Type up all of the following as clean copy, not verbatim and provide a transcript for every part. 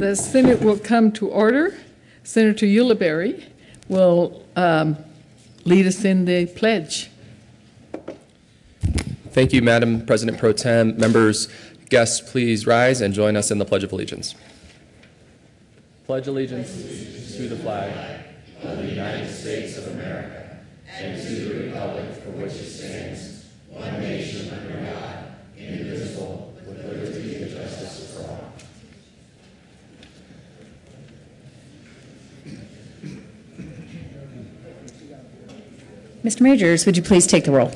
The Senate will come to order. Senator Ulibarri will lead us in the pledge. Thank you, Madam President Pro Tem. Members, guests, please rise and join us in the Pledge of Allegiance. Pledge allegiance to the flag of the United States of America and to the republic for which it stands, one nation under God, indivisible, with liberty and justice for all. Mr. Majors, would you please take the roll?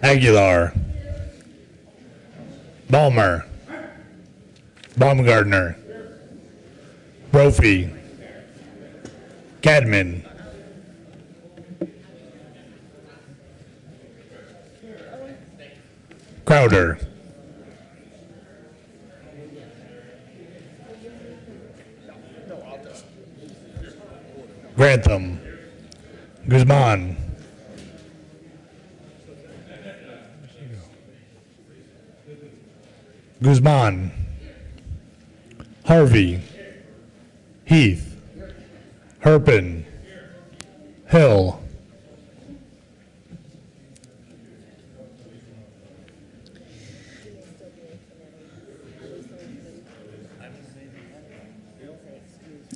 Aguilar, Balmer, Baumgartner, Brophy, Cadman, Crowder, Grantham, Guzman, Guzman, Harvey, Heath, Herpin, Hill,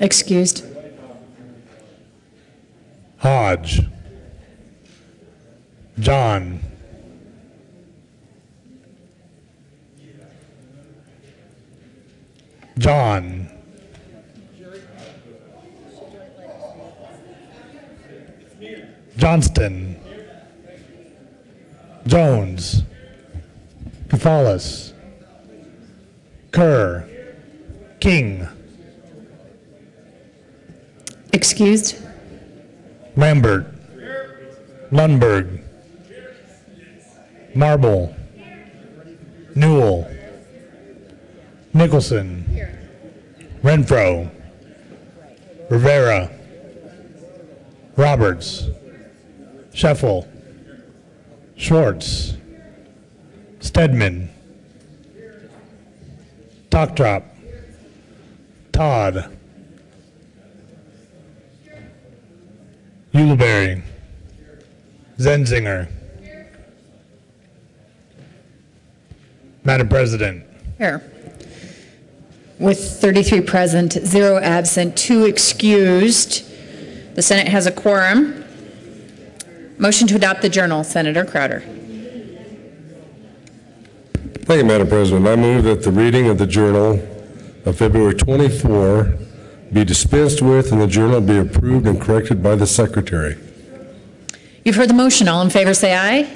Excused. Hodge, John, John, Johnston, Jones, Kafalis, Kerr, King, Excused. Lambert, Lundberg, Marble, Newell, Nicholson, Renfro, Rivera, Roberts, Scheffel, Schwartz, Stedman, Toktrop, Todd, Ulibarri, Zenzinger. Madam President. Here. With 33 present, 0 absent, 2 excused, the Senate has a quorum. Motion to adopt the journal, Senator Crowder. Thank you, Madam President. I move that the reading of the journal of February 24 be dispensed with and the journal be approved and corrected by the Secretary. You've heard the motion. All in favor say aye. Aye.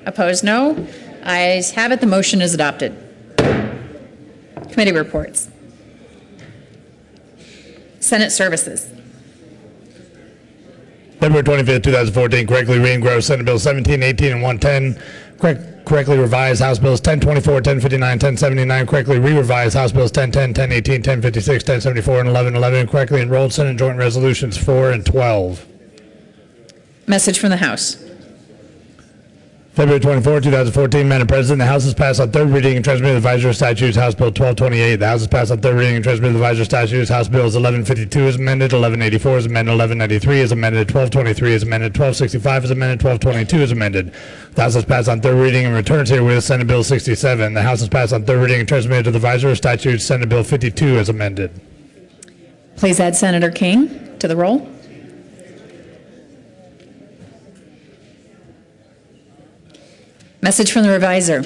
Opposed, no. Ayes have it. The motion is adopted. Committee reports. Senate Services. February 25th, 2014, correctly re-engrossed Senate Bill 1718 and 110. Correctly revised House Bills 1024, 1059, 1079. Correctly re-revised House Bills 1010, 1018, 1056, 1074, and 1111. Correctly enrolled Senate Joint Resolutions 4 and 12. Message from the House. February 24, 2014, Madam President, the House has passed on third reading and transmitted the advisory statutes House Bill 1228. The House has passed on third reading and transmitted the advisory statutes House Bills 1152 is amended, 1184 is amended, 1193 is amended, 1223 is amended, 1265 is amended, 1222 is amended. The House has passed on third reading and returns here with Senate Bill 67. The House has passed on third reading and transmitted to the advisory statutes Senate Bill 52 is amended. Please add Senator King to the roll. Message from the reviser.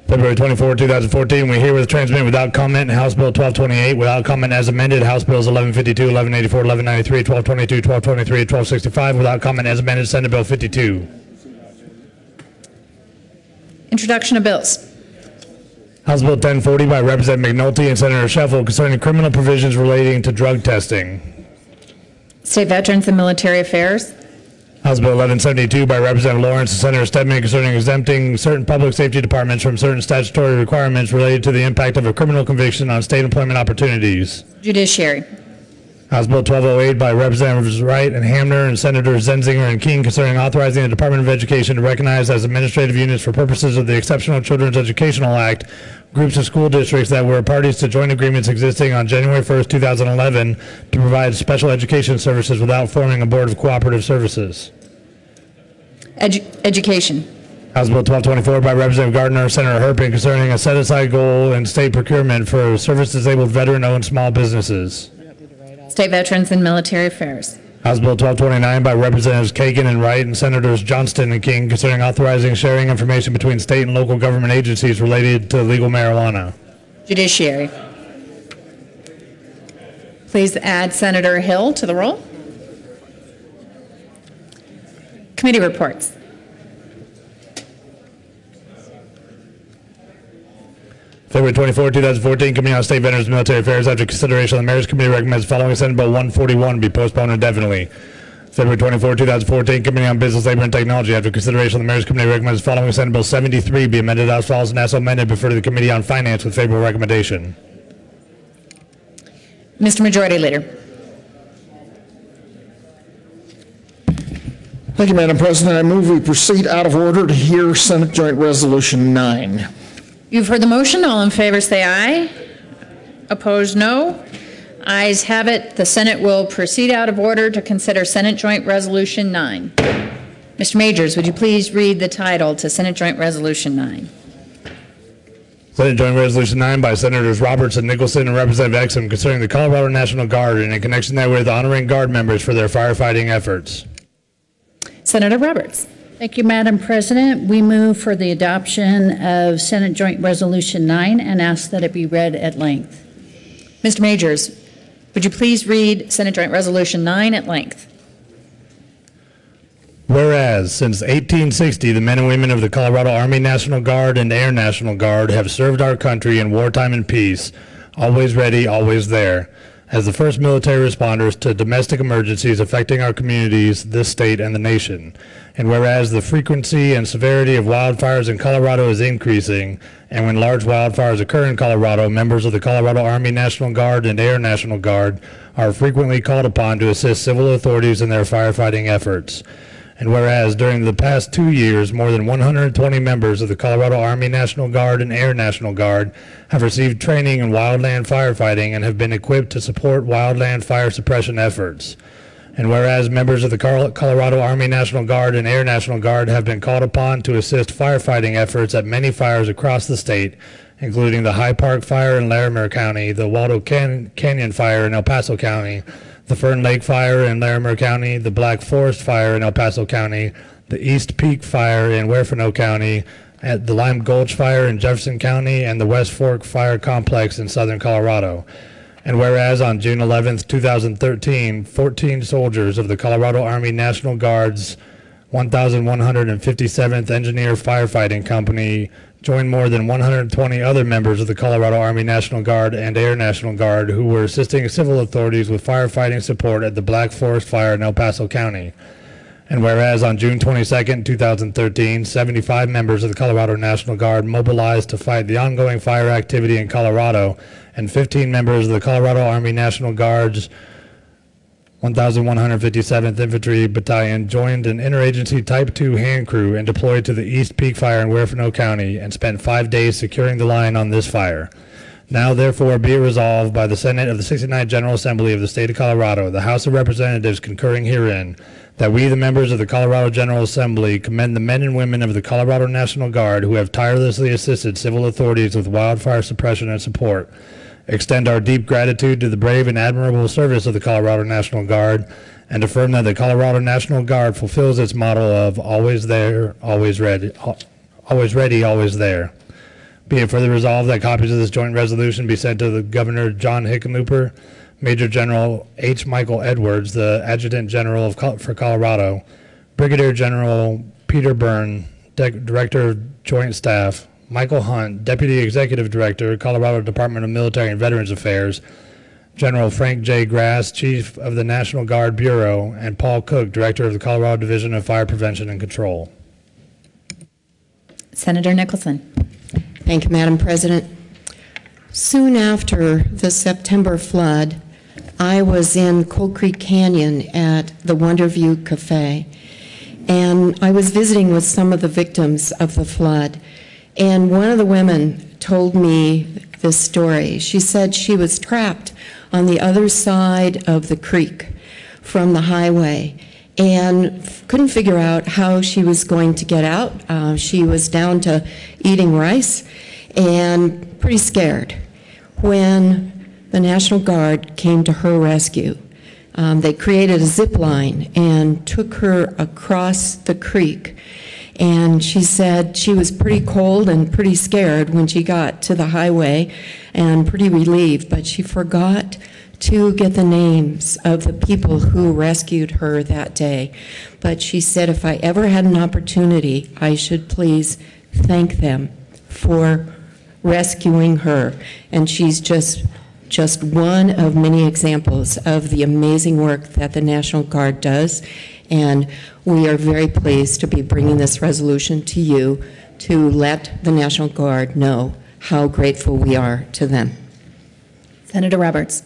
February 24, 2014, we herewith transmit without comment House Bill 1228, without comment as amended, House Bills 1152, 1184, 1193, 1222, 1223, 1265, without comment as amended, Senate Bill 52. Introduction of bills. House Bill 1040 by Representative McNulty and Senator Scheffel concerning criminal provisions relating to drug testing. State Veterans and Military Affairs. House Bill 1172 by Representative Lawrence and Senator Stedman concerning exempting certain public safety departments from certain statutory requirements related to the impact of a criminal conviction on state employment opportunities. Judiciary. House Bill 1208 by Representatives Wright and Hamner and Senators Zenzinger and King concerning authorizing the Department of Education to recognize as administrative units for purposes of the Exceptional Children's Educational Act groups of school districts that were parties to joint agreements existing on January 1st, 2011 to provide special education services without forming a board of cooperative services. Education. House Bill 1224 by Representative Gardner, Senator Herpin concerning a set-aside goal in state procurement for service-disabled veteran-owned small businesses. State Veterans and Military Affairs. House Bill 1229 by Representatives Kagan and Wright and Senators Johnston and King concerning authorizing sharing information between state and local government agencies related to legal marijuana. Judiciary. Please add Senator Hill to the roll. Committee reports. February 24, 2014, Committee on State Veterans and Military Affairs, after consideration of the Mayor's Committee, recommends following Senate Bill 141 be postponed indefinitely. February 24, 2014, Committee on Business, Labor, and Technology, after consideration of the Mayor's Committee, recommends following Senate Bill 73 be amended as follows and as amended before the Committee on Finance with favorable recommendation. Mr. Majority Leader. Thank you, Madam President. I move we proceed out of order to hear Senate Joint Resolution 9. You've heard the motion. All in favor say aye. Opposed, no. Ayes have it. The Senate will proceed out of order to consider Senate Joint Resolution 9. Mr. Majors, would you please read the title to Senate Joint Resolution 9? Senate Joint Resolution 9 by Senators Roberts and Nicholson and Representative Exum concerning the Colorado National Guard and in connection therewith honoring Guard members for their firefighting efforts. Senator Roberts. Thank you, Madam President. We move for the adoption of Senate Joint Resolution 9 and ask that it be read at length. Mr. Majors, would you please read Senate Joint Resolution 9 at length? Whereas, since 1860, the men and women of the Colorado Army National Guard and Air National Guard have served our country in wartime and peace, always ready, always there, as the first military responders to domestic emergencies affecting our communities, this state, and the nation. And whereas the frequency and severity of wildfires in Colorado is increasing, and when large wildfires occur in Colorado, members of the Colorado Army National Guard and Air National Guard are frequently called upon to assist civil authorities in their firefighting efforts. And whereas during the past 2 years, more than 120 members of the Colorado Army National Guard and Air National Guard have received training in wildland firefighting and have been equipped to support wildland fire suppression efforts. And whereas members of the Colorado Army National Guard and Air National Guard have been called upon to assist firefighting efforts at many fires across the state, including the High Park Fire in Larimer County, the Waldo Canyon Fire in El Paso County, the Fern Lake Fire in Larimer County, the Black Forest Fire in El Paso County, the East Peak Fire in Huerfano County, at the Lime Gulch Fire in Jefferson County, and the West Fork Fire Complex in southern Colorado. And whereas on June 11, 2013, 14 soldiers of the Colorado Army National Guard's 1,157th Engineer Firefighting Company joined more than 120 other members of the Colorado Army National Guard and Air National Guard who were assisting civil authorities with firefighting support at the Black Forest Fire in El Paso County. And whereas on June 22, 2013, 75 members of the Colorado National Guard mobilized to fight the ongoing fire activity in Colorado, and 15 members of the Colorado Army National Guard's 1,157th Infantry Battalion joined an interagency Type 2 hand crew and deployed to the East Peak Fire in Huerfano County and spent 5 days securing the line on this fire. Now, therefore, be it resolved by the Senate of the 69th General Assembly of the State of Colorado, the House of Representatives concurring herein, that we, the members of the Colorado General Assembly, commend the men and women of the Colorado National Guard who have tirelessly assisted civil authorities with wildfire suppression and support, extend our deep gratitude to the brave and admirable service of the Colorado National Guard, and affirm that the Colorado National Guard fulfills its motto of always there, always ready, always there. Be it further resolved that copies of this joint resolution be sent to the Governor John Hickenlooper, Major General H. Michael Edwards, the Adjutant General for Colorado, Brigadier General Peter Byrne, Director of Joint Staff, Michael Hunt, Deputy Executive Director, Colorado Department of Military and Veterans Affairs, General Frank J. Grass, Chief of the National Guard Bureau, and Paul Cook, Director of the Colorado Division of Fire Prevention and Control. Senator Nicholson. Thank you, Madam President. Soon after the September flood, I was in Cold Creek Canyon at the Wonderview Cafe, and I was visiting with some of the victims of the flood. And one of the women told me this story. She said she was trapped on the other side of the creek from the highway and couldn't figure out how she was going to get out. She was down to eating rice and pretty scared when the National Guard came to her rescue. They created a zip line and took her across the creek. And she said she was pretty cold and pretty scared when she got to the highway and pretty relieved, but she forgot to get the names of the people who rescued her that day. But she said if I ever had an opportunity, I should please thank them for rescuing her. And she's just one of many examples of the amazing work that the National Guard does. And we are very pleased to be bringing this resolution to you to let the National Guard know how grateful we are to them. Senator Roberts.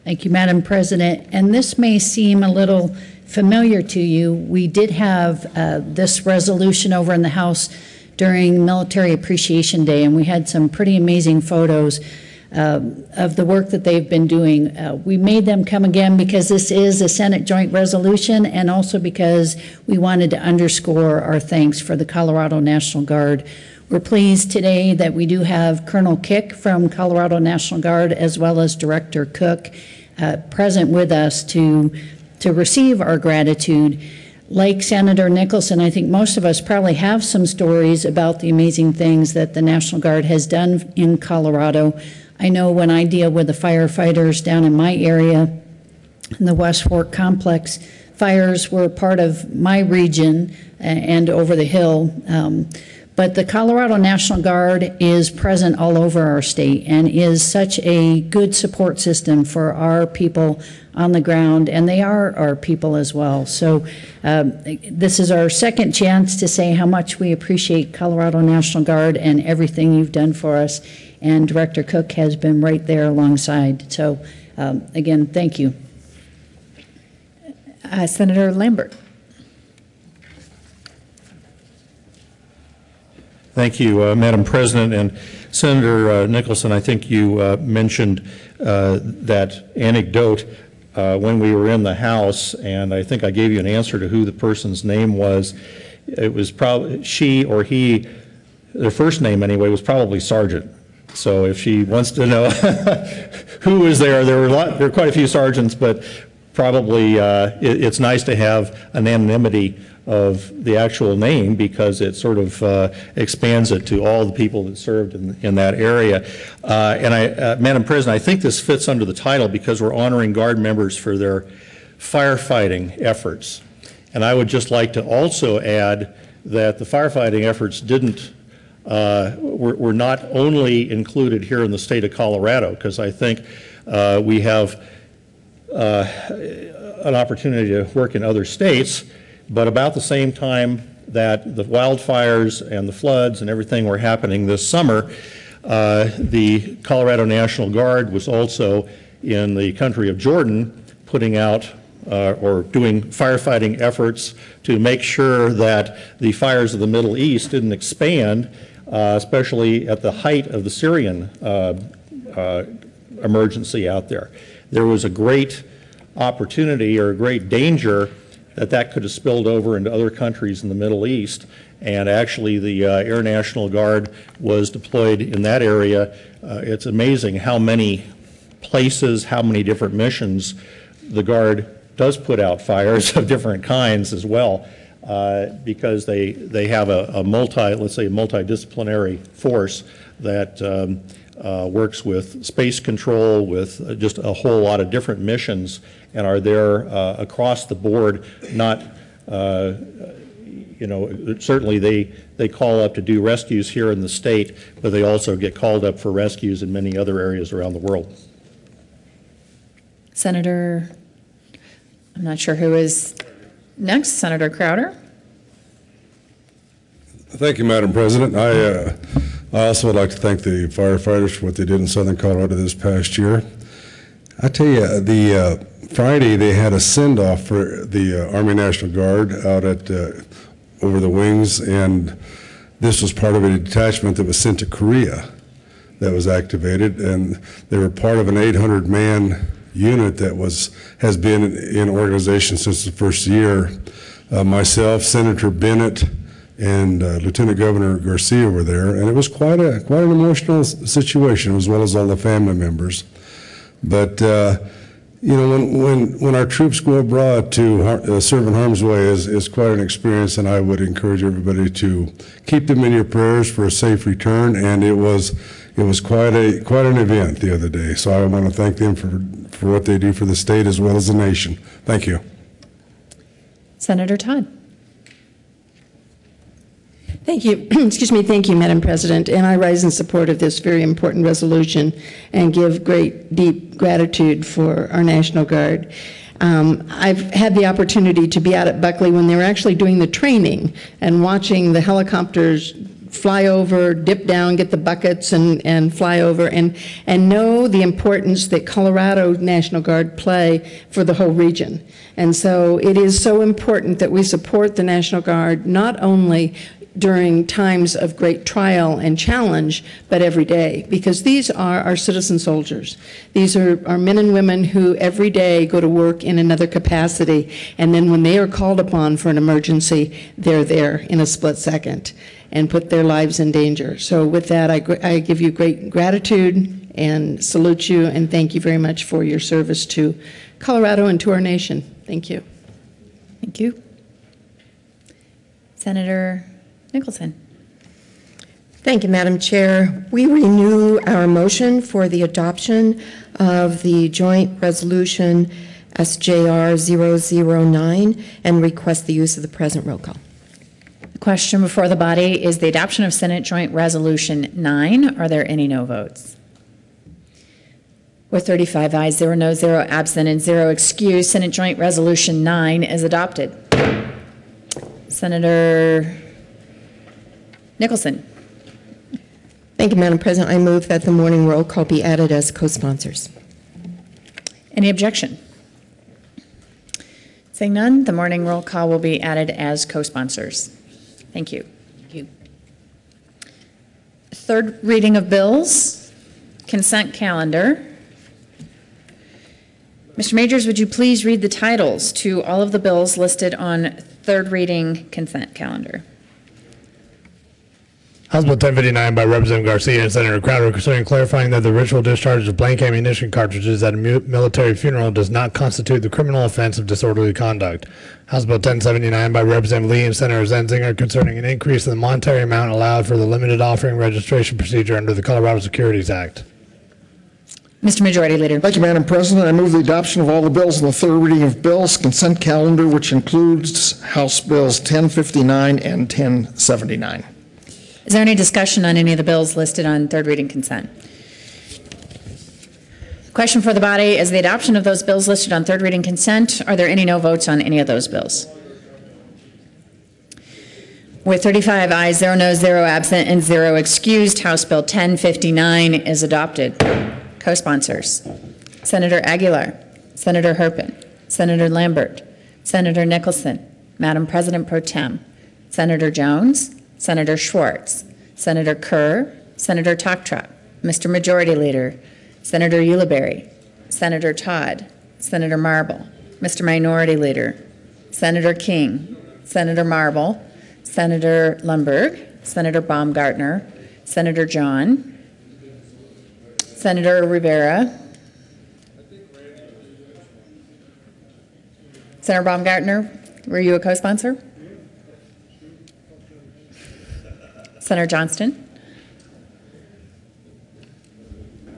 Thank you, Madam President. And this may seem a little familiar to you. We did have this resolution over in the House during Military Appreciation Day, and we had some pretty amazing photos of the work that they've been doing. We made them come again because this is a Senate joint resolution, and also because we wanted to underscore our thanks for the Colorado National Guard. We're pleased today that we do have Colonel Kick from Colorado National Guard as well as Director Cook present with us to receive our gratitude. Like Senator Nicholson, I think most of us probably have some stories about the amazing things that the National Guard has done in Colorado. I know when I deal with the firefighters down in my area, in the West Fork Complex, fires were part of my region and over the hill. But the Colorado National Guard is present all over our state and is such a good support system for our people on the ground, and they are our people as well. So this is our second chance to say how much we appreciate Colorado National Guard and everything you've done for us, and Director Cook has been right there alongside. So again, thank you. Senator Lambert. Thank you, Madam President. And Senator Nicholson, I think you mentioned that anecdote when we were in the House, and I think I gave you an answer to who the person's name was. It was probably she or he, their first name anyway, was probably Sergeant. So if she wants to know who was there were quite a few sergeants, but probably it's nice to have an anonymity of the actual name because it sort of expands it to all the people that served in that area. Madam President, I think this fits under the title because we're honoring Guard members for their firefighting efforts. And I would just like to also add that the firefighting efforts were not only included here in the state of Colorado, because I think we have an opportunity to work in other states. But about the same time that the wildfires and the floods and everything were happening this summer, the Colorado National Guard was also in the country of Jordan putting out or doing firefighting efforts to make sure that the fires of the Middle East didn't expand, especially at the height of the Syrian emergency out there. There was a great opportunity or a great danger that could have spilled over into other countries in the Middle East, and actually the Air National Guard was deployed in that area. It's amazing how many places, how many different missions the Guard does put out fires of different kinds as well, because they have let's say a multidisciplinary force that works with space control, with just a whole lot of different missions, and are there across the board. Not, certainly they call up to do rescues here in the state, but they also get called up for rescues in many other areas around the world. Senator, I'm not sure who is next. Senator Crowder. Thank you, Madam President. I also would like to thank the firefighters for what they did in southern Colorado this past year. I tell you, the Friday they had a send-off for the Army National Guard out at over the wings, and this was part of a detachment that was sent to Korea that was activated, and they were part of an 800-man unit that has been in organization since the first year. Myself, Senator Bennett, and Lieutenant Governor Garcia were there, and it was quite an emotional situation, as well as all the family members. But you know, when our troops go abroad to serve in harm's way is quite an experience, and I would encourage everybody to keep them in your prayers for a safe return. And it was quite an event the other day. So I want to thank them for what they do for the state as well as the nation. Thank you. Senator Todd. Thank you. Excuse me. Thank you, Madam President. And I rise in support of this very important resolution and give great, deep gratitude for our National Guard. I've had the opportunity to be out at Buckley when they were actually doing the training and watching the helicopters fly over, dip down, get the buckets, and fly over, and know the importance that Colorado National Guard play for the whole region. And so it is so important that we support the National Guard not only during times of great trial and challenge, but every day, because these are our citizen soldiers. These are our men and women who every day go to work in another capacity, and then when they are called upon for an emergency, they're there in a split second and put their lives in danger. So with that, I give you great gratitude and salute you, and thank you very much for your service to Colorado and to our nation. Thank you. Thank you. Senator Nicholson. Thank you, Madam Chair. We renew our motion for the adoption of the joint resolution SJR 009 and request the use of the present roll call. The question before the body is the adoption of Senate Joint Resolution 9. Are there any no votes? With 35 ayes, 0 no, 0 absent, and 0 excused, Senate Joint Resolution 9 is adopted. Senator Nicholson. Thank you, Madam President. I move that the morning roll call be added as co-sponsors. Any objection? Seeing none, the morning roll call will be added as co-sponsors. Thank you. Thank you. Third reading of bills, consent calendar. Mr. Majors, would you please read the titles to all of the bills listed on third reading consent calendar? House Bill 1059 by Representative Garcia and Senator Crowder concerning clarifying that the ritual discharge of blank ammunition cartridges at a military funeral does not constitute the criminal offense of disorderly conduct. House Bill 1079 by Representative Lee and Senator Zenzinger concerning an increase in the monetary amount allowed for the limited offering registration procedure under the Colorado Securities Act. Mr. Majority Leader. Thank you, Madam President. I move the adoption of all the bills in the third reading of bills consent calendar, which includes House Bills 1059 and 1079. Is there any discussion on any of the bills listed on third reading consent? The question for the body is the adoption of those bills listed on third reading consent. Are there any no votes on any of those bills? With 35 ayes, 0 noes, 0 absent, and 0 excused, House Bill 1059 is adopted. Co-sponsors: Senator Aguilar, Senator Herpin, Senator Lambert, Senator Nicholson, Madam President Pro Tem, Senator Jones, Senator Schwartz, Senator Kerr, Senator Toktrop, Mr. Majority Leader, Senator Ulibarri, Senator Todd, Senator Marble, Mr. Minority Leader, Senator King, Senator Marble, Senator Lundberg, Senator Baumgartner, Senator John, Senator Rivera, Senator Baumgartner, were you a co-sponsor? Senator Johnston,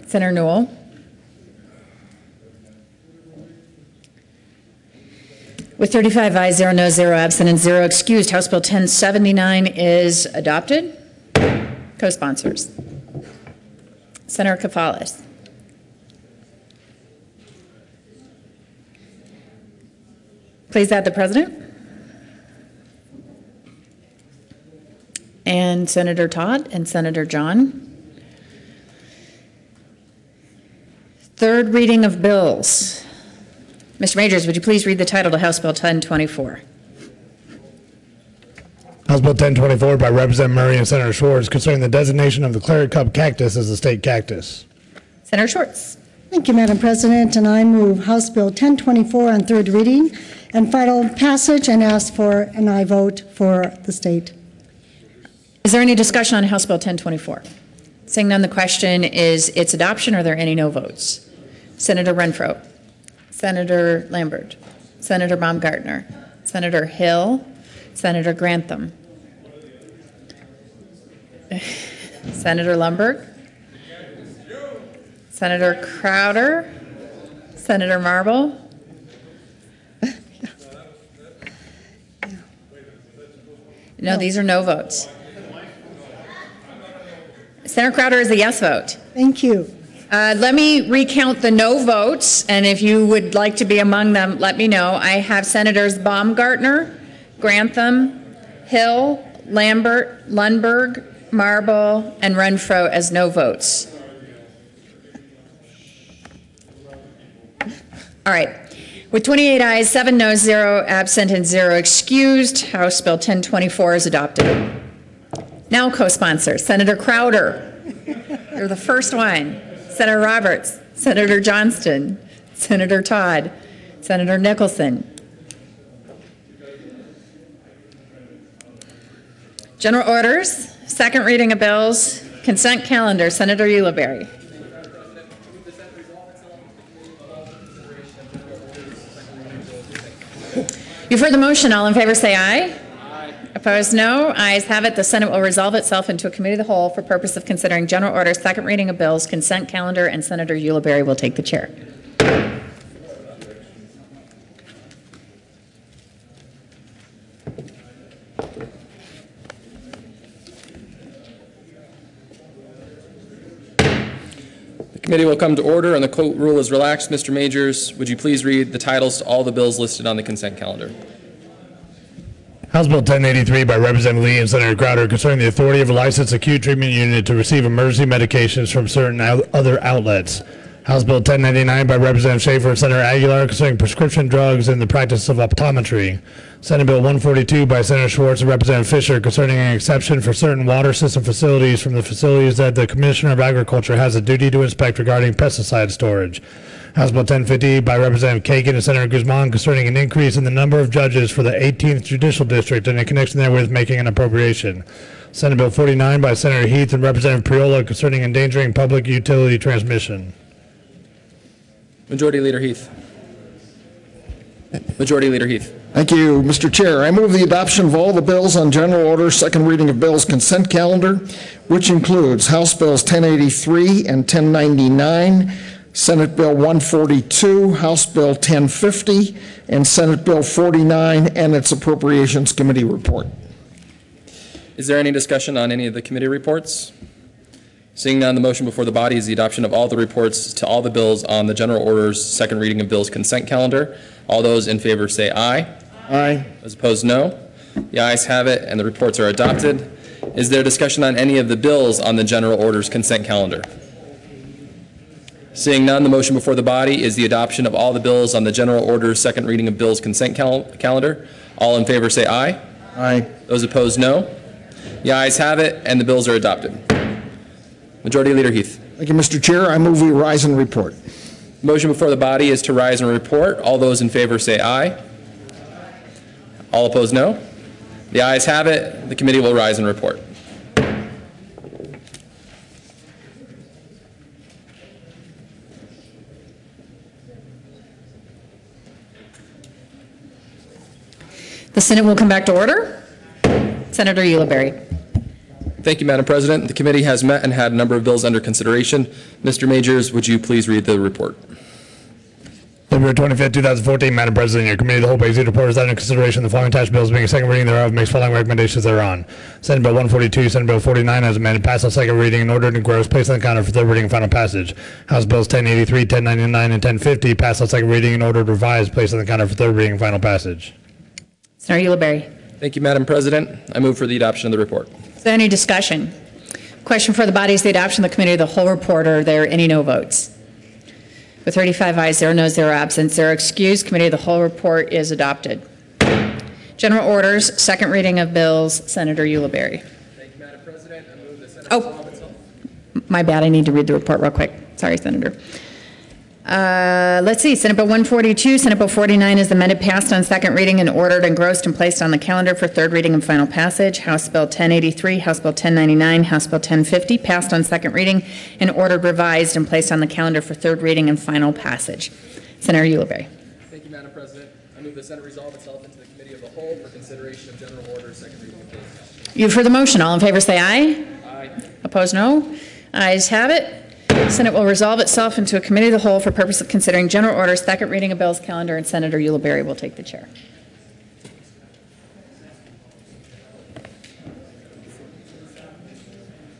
Senator Newell, with 35 ayes, 0 noes, 0 absent, and 0 excused, House Bill 1079 is adopted. Co-sponsors: Senator Kafalis, please add the President. And Senator Todd and Senator John. Third reading of bills. Mr. Majors, would you please read the title to House Bill 1024? House Bill 1024 by Representative Murray and Senator Schwartz concerning the designation of the Claret Cup cactus as a state cactus. Senator Schwartz. Thank you, Madam President, and I move House Bill 1024 on third reading and final passage and ask for an aye vote for the state. Is there any discussion on House Bill 1024? Seeing none, the question is its adoption. Are there any no votes? Senator Renfro, Senator Lambert, Senator Baumgartner, Senator Hill, Senator Grantham, Senator Lundberg, Senator Crowder, Senator Marble. No, these are no votes. Senator Crowder is a yes vote. Thank you. Let me recount the no votes, and if you would like to be among them, let me know. I have Senators Baumgartner, Grantham, Hill, Lambert, Lundberg, Marble, and Renfro as no votes. All right. With 28 ayes, 7 noes, 0 absent, and 0 excused, House Bill 1024 is adopted. Now co-sponsors, Senator Crowder, you're the first one. Senator Roberts, Senator Johnston, Senator Todd, Senator Nicholson. General orders, second reading of bills, consent calendar, Senator Ulibarri. You've heard the motion. All in favor say aye. Aye. Opposed, no. Ayes have it. The Senate will resolve itself into a committee of the whole for purpose of considering general orders, second reading of bills, consent calendar, and Senator Ulibarri will take the chair. The committee will come to order and the quote rule is relaxed. Mr. Majors, would you please read the titles to all the bills listed on the consent calendar? House Bill 1083 by Representative Lee and Senator Crowder concerning the authority of a licensed acute treatment unit to receive emergency medications from certain other outlets. House Bill 1099 by Representative Schaefer and Senator Aguilar concerning prescription drugs and the practice of optometry. Senate Bill 142 by Senator Schwartz and Representative Fisher concerning an exception for certain water system facilities from the facilities that the Commissioner of Agriculture has a duty to inspect regarding pesticide storage. House Bill 1050 by Representative Kagan and Senator Guzman concerning an increase in the number of judges for the 18th Judicial District and in connection therewith making an appropriation. Senate Bill 49 by Senator Heath and Representative Priola concerning endangering public utility transmission. Majority Leader Heath. Majority Leader Heath. Thank you, Mr. Chair. I move the adoption of all the bills on general order, second reading of bills consent calendar, which includes House Bills 1083 and 1099, Senate Bill 142, House Bill 1050, and Senate Bill 49 and its Appropriations Committee report. Is there any discussion on any of the committee reports? Seeing none, the motion before the body is the adoption of all the reports to all the bills on the general orders, second reading of bills consent calendar. All those in favor say aye. Aye. Those opposed, no. The ayes have it, and the reports are adopted. Is there discussion on any of the bills on the general orders consent calendar? Seeing none, the motion before the body is the adoption of all the bills on the general orders, second reading of bills consent calendar. All in favor say aye. Aye. Those opposed, no. The ayes have it, and the bills are adopted. Majority Leader Heath. Thank you, Mr. Chair. I move we rise and report. Motion before the body is to rise and report. All those in favor say aye. All opposed, no. The ayes have it. The committee will rise and report. The Senate will come back to order. Senator Ulibarri. Thank you, Madam President. The committee has met and had a number of bills under consideration. Mr. Majors, would you please read the report? February 25, 2014, Madam President, your committee of the whole pays each report is under consideration. The following attached bills being a second reading thereof makes following recommendations thereon. Senate Bill 142, Senate Bill 49 as amended, passed on second reading and ordered and gross, placed on the counter for third reading and final passage. House Bills 1083, 1099, and 1050 passed on second reading and ordered revised, placed on the counter for third reading and final passage. Senator Ulibarri. Thank you, Madam President. I move for the adoption of the report. Is there any discussion? Question for the body is the adoption of the committee of the whole report. Are there any no votes? With 35 ayes, 0 noes, 0 absent, 0 excused, Committee of the Whole report is adopted. General orders, second reading of bills, Senator Ulibarri. Thank you, Madam President. I move the Senate Oh. resolve itself. My bad, I need to read the report real quick. Sorry, Senator. Let's see, Senate Bill 142, Senate Bill 49 is amended, passed on second reading, and ordered, engrossed, and placed on the calendar for third reading and final passage. House Bill 1083, House Bill 1099, House Bill 1050, passed on second reading, and ordered, revised, and placed on the calendar for third reading and final passage. Senator Ulibarri. Thank you, Madam President. I move the Senate resolve itself into the Committee of the Whole for consideration of general orders, second reading of bills. You've heard the motion. All in favor say aye. Aye. Opposed, no. Ayes have it. Senate will resolve itself into a Committee of the Whole for purpose of considering general orders, second reading of bills calendar, and Senator Ulibarri will take the chair.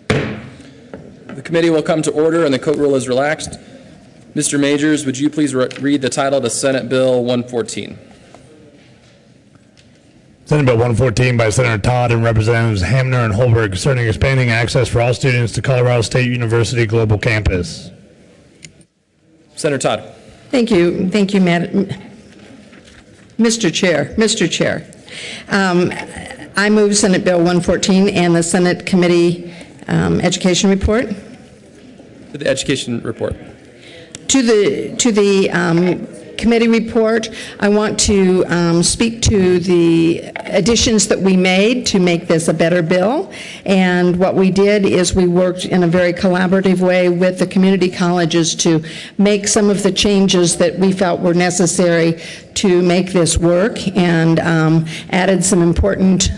The committee will come to order and the court rule is relaxed. Mr. Majors, would you please read the title to Senate Bill 114? Senate Bill 114 by Senator Todd and Representatives Hamner and Holberg concerning expanding access for all students to Colorado State University Global Campus. Senator Todd. Thank you, Madam. Mr. Chair. I move Senate Bill 114 and the Senate Committee Education Report. To the Education Report. To the committee report, I want to speak to the additions that we made to make this a better bill. And what we did is we worked in a very collaborative way with the community colleges to make some of the changes that we felt were necessary to make this work, and added some important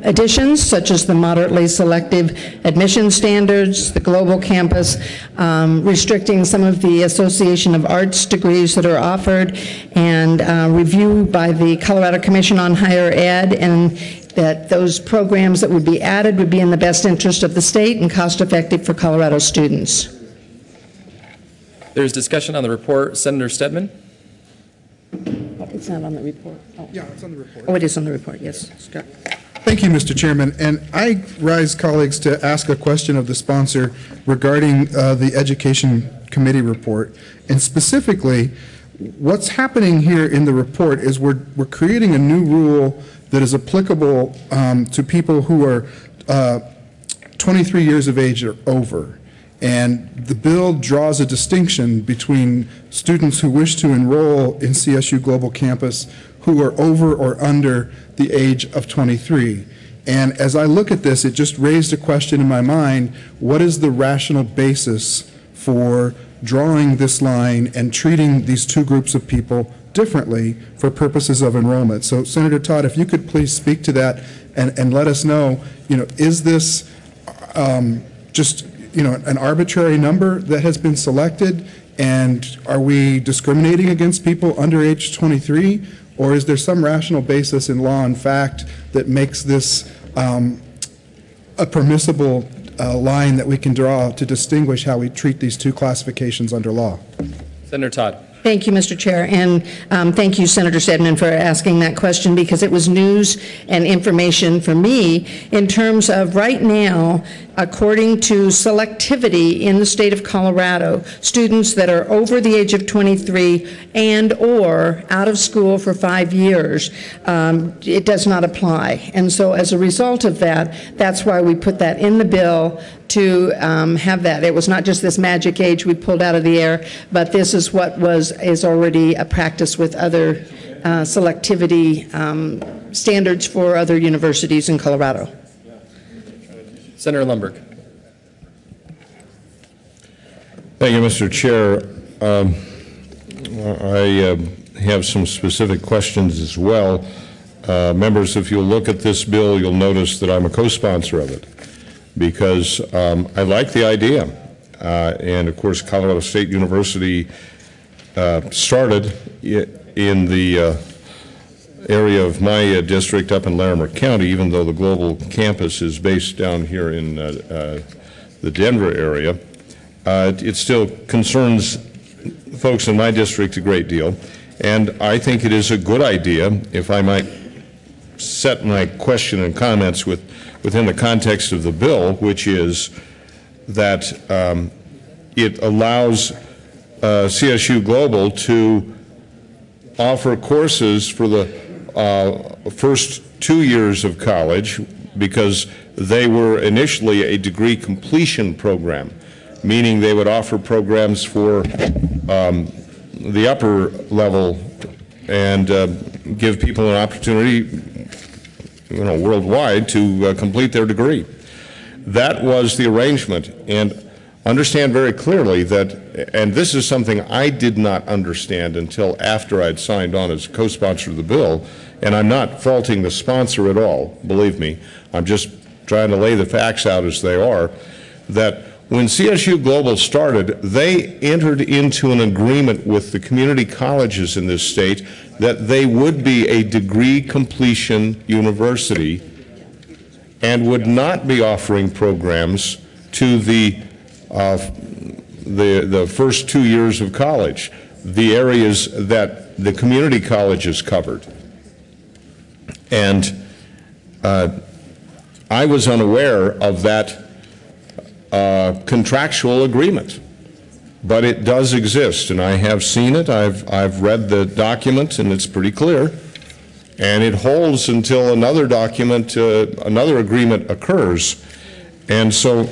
additions, such as the moderately selective admission standards, the global campus, restricting some of the Association of Arts degrees that are offered, and review by the Colorado Commission on Higher Ed, and that those programs that would be added would be in the best interest of the state and cost-effective for Colorado students. There's discussion on the report. Senator Stedman. It's not on the report. Oh. Yeah, it's on the report. Oh, it is on the report, yes. Scott. Thank you, Mr. Chairman. And I rise, colleagues, to ask a question of the sponsor regarding the Education Committee report. And specifically, what's happening here in the report is we're creating a new rule that is applicable to people who are 23 years of age or over. And the bill draws a distinction between students who wish to enroll in CSU Global Campus who are over or under the age of 23. And as I look at this, it just raised a question in my mind: what is the rational basis for drawing this line and treating these two groups of people differently for purposes of enrollment? So, Senator Todd, if you could please speak to that and let us know, is this just an arbitrary number that has been selected, and are we discriminating against people under age 23, or is there some rational basis in law and fact that makes this a permissible line that we can draw to distinguish how we treat these two classifications under law? Senator Todd. Thank you, Mr. Chair, and thank you, Senator Stedman, for asking that question, because it was news and information for me in terms of right now, according to selectivity in the state of Colorado, students that are over the age of 23 and or out of school for 5 years, it does not apply. And so as a result of that, that's why we put that in the bill to have that. It was not just this magic age we pulled out of the air, but this is what is already a practice with other selectivity standards for other universities in Colorado. Senator Lundberg. Thank you, Mr. Chair. I have some specific questions as well. Members, if you'll look at this bill, you'll notice that I'm a co-sponsor of it, because I like the idea. And of course, Colorado State University started in the area of my district up in Larimer County, even though the global campus is based down here in the Denver area. It still concerns folks in my district a great deal. And I think it is a good idea, if I might set my question and comments within the context of the bill, which is that it allows CSU Global to offer courses for the first 2 years of college, because they were initially a degree completion program, meaning they would offer programs for the upper level and give people an opportunity, worldwide to complete their degree. That was the arrangement, and understand very clearly that, and this is something I did not understand until after I'd signed on as co-sponsor of the bill, and I'm not faulting the sponsor at all, believe me. I'm just trying to lay the facts out as they are, that when CSU Global started, they entered into an agreement with the community colleges in this state that they would be a degree completion university and would not be offering programs to the first 2 years of college, the areas that the community colleges covered. And I was unaware of that contractual agreement, but it does exist, and I have seen it. I've read the document, and it's pretty clear, and it holds until another document, another agreement occurs. And so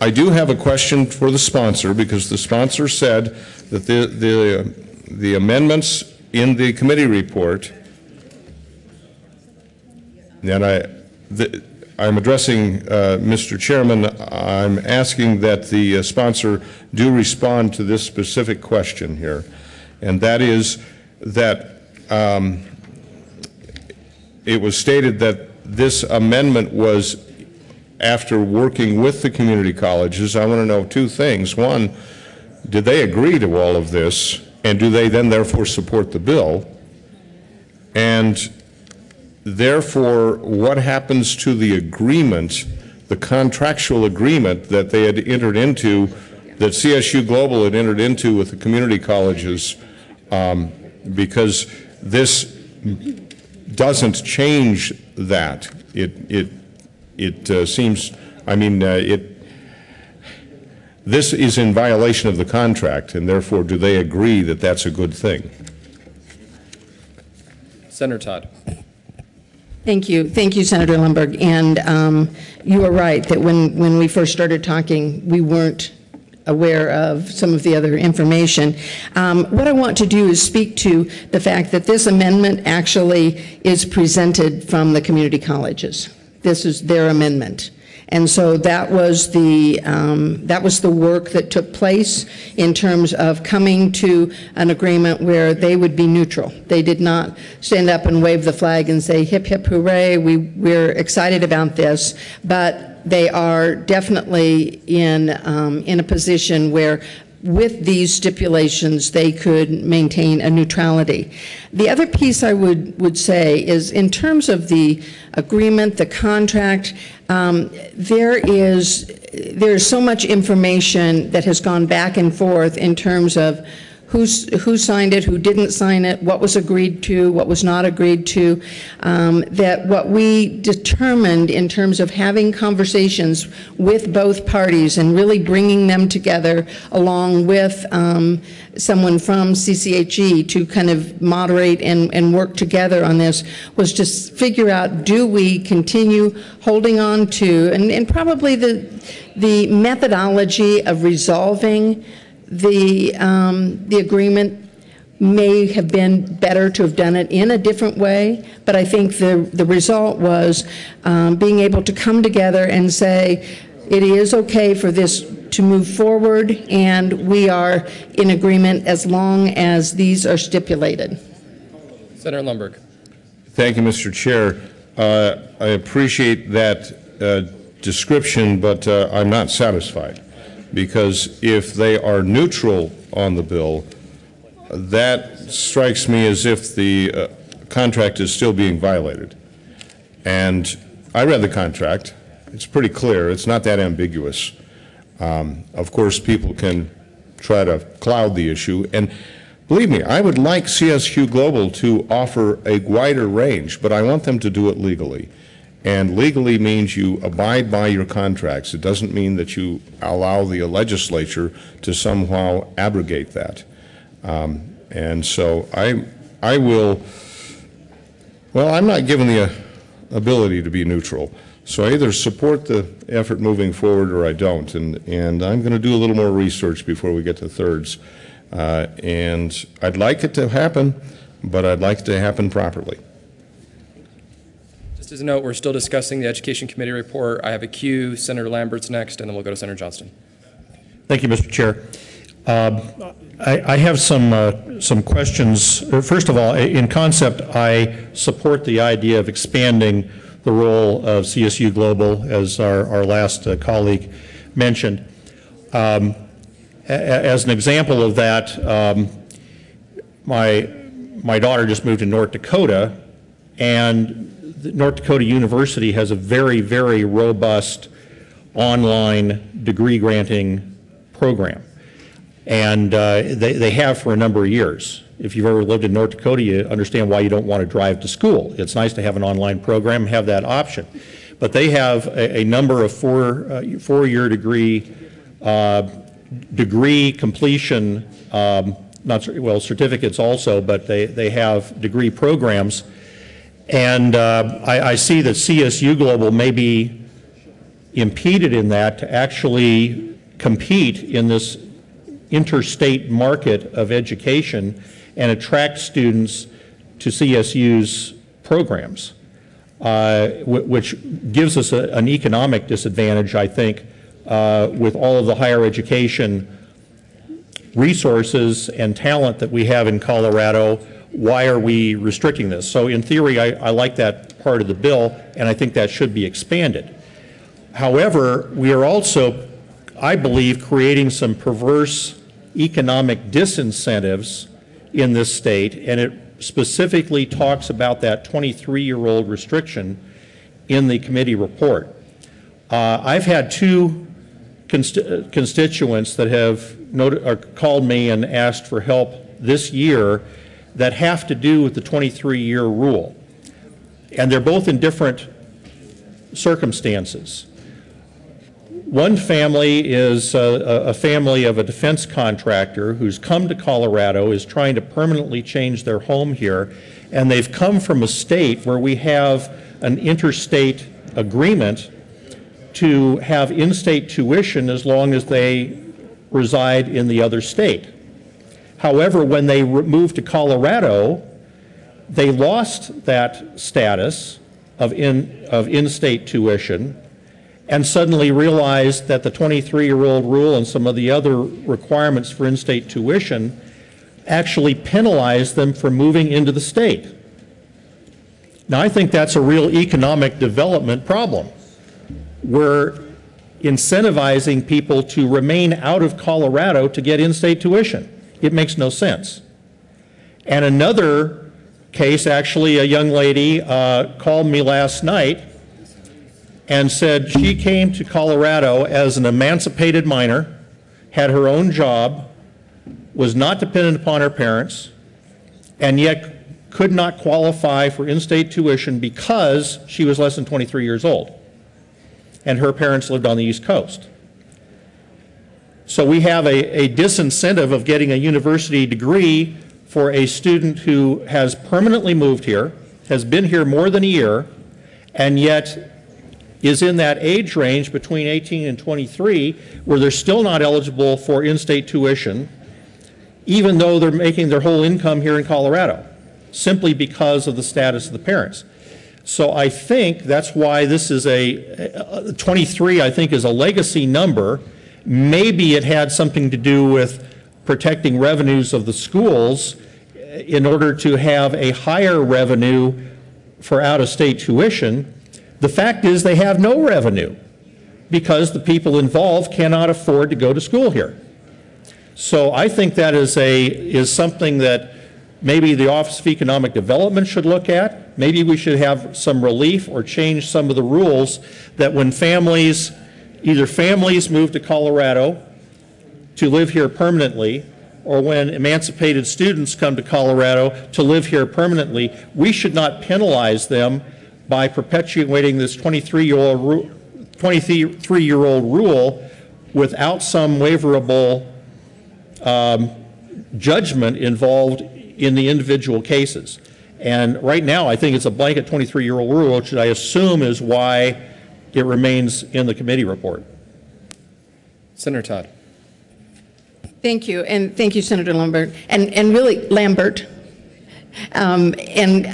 I do have a question for the sponsor, because the sponsor said that the amendments in the committee report, and I'm addressing Mr. Chairman, I'm asking that the sponsor do respond to this specific question here, and that is that it was stated that this amendment was after working with the community colleges. I want to know two things. One, did they agree to all of this, and do they then therefore support the bill? And therefore, what happens to the agreement, the contractual agreement that they had entered into, that CSU Global had entered into with the community colleges, because this doesn't change that. It seems, this is in violation of the contract, and therefore do they agree that that's a good thing? Senator Todd. Thank you, Senator Lundberg. And you are right that when we first started talking, we weren't aware of some of the other information. What I want to do is speak to the fact that this amendment actually is presented from the community colleges. This is their amendment. And so that was the work that took place in terms of coming to an agreement where they would be neutral. They did not stand up and wave the flag and say, hip, hip, hooray, we're excited about this, but they are definitely in a position where with these stipulations, they could maintain a neutrality. The other piece I would say is in terms of the agreement, the contract, there is so much information that has gone back and forth in terms of who signed it, who didn't sign it, what was agreed to, what was not agreed to, that what we determined in terms of having conversations with both parties and really bringing them together along with someone from CCHE to kind of moderate and work together on this was to figure out, do we continue holding on to, and probably the methodology of resolving the agreement may have been better to have done it in a different way, but I think the result was being able to come together and say, it is okay for this to move forward, and we are in agreement as long as these are stipulated. Senator Lundberg. Thank you, Mr. Chair. I appreciate that description, but I'm not satisfied. Because if they are neutral on the bill, that strikes me as if the contract is still being violated. And I read the contract. It's pretty clear. It's not that ambiguous. Of course, people can try to cloud the issue. And believe me, I would like CSU Global to offer a wider range, but I want them to do it legally. And legally means you abide by your contracts. It doesn't mean that you allow the legislature to somehow abrogate that. And so I will, well, I'm not given the ability to be neutral. So I either support the effort moving forward or I don't. And I'm going to do a little more research before we get to thirds. And I'd like it to happen, but I'd like it to happen properly. Just as a note, we're still discussing the Education Committee report. I have a queue. Senator Lambert's next, and then we'll go to Senator Johnston. Thank you, Mr. Chair. I have some questions. First of all, in concept, I support the idea of expanding the role of CSU Global, as our last colleague mentioned. As an example of that, my daughter just moved to North Dakota, and North Dakota University has a very, very robust online degree granting program. And they have for a number of years. If you've ever lived in North Dakota, you understand why you don't want to drive to school. It's nice to have an online program, have that option. But they have a number of four-year degree completion, certificates also, but they have degree programs. And I see that CSU Global may be impeded in that to actually compete in this interstate market of education and attract students to CSU's programs, which gives us an economic disadvantage, I think, with all of the higher education resources and talent that we have in Colorado. Why are we restricting this? So in theory, I like that part of the bill, and I think that should be expanded. However, we are also, I believe, creating some perverse economic disincentives in this state, and it specifically talks about that 23-year-old restriction in the committee report. I've had two constituents that have called me and asked for help this year that have to do with the 23-year rule, and they're both in different circumstances. One family is a family of a defense contractor who's come to Colorado, is trying to permanently change their home here, and they've come from a state where we have an interstate agreement to have in-state tuition as long as they reside in the other state. However, when they moved to Colorado, they lost that status of in-state tuition, and suddenly realized that the 23-year-old rule and some of the other requirements for in-state tuition actually penalized them for moving into the state. Now, I think that's a real economic development problem. We're incentivizing people to remain out of Colorado to get in-state tuition. It makes no sense. And another case, actually, a young lady called me last night and said she came to Colorado as an emancipated minor, had her own job, was not dependent upon her parents, and yet could not qualify for in-state tuition because she was less than 23 years old, and her parents lived on the East Coast. So we have a disincentive of getting a university degree for a student who has permanently moved here, has been here more than a year, and yet is in that age range between 18 and 23 where they're still not eligible for in-state tuition, even though they're making their whole income here in Colorado, simply because of the status of the parents. So I think that's why this is 23, I think, is a legacy number. Maybe it had something to do with protecting revenues of the schools in order to have a higher revenue for out-of-state tuition. The fact is they have no revenue because the people involved cannot afford to go to school here. So I think that is something that maybe the Office of Economic Development should look at. Maybe we should have some relief or change some of the rules that when families, either families move to Colorado to live here permanently, or when emancipated students come to Colorado to live here permanently, we should not penalize them by perpetuating this 23-year-old rule without some waiverable judgment involved in the individual cases. And right now, I think it's a blanket 23-year-old rule, which I assume is why it remains in the committee report. Senator Todd. Thank you, and thank you, Senator Lambert, and really Lambert. And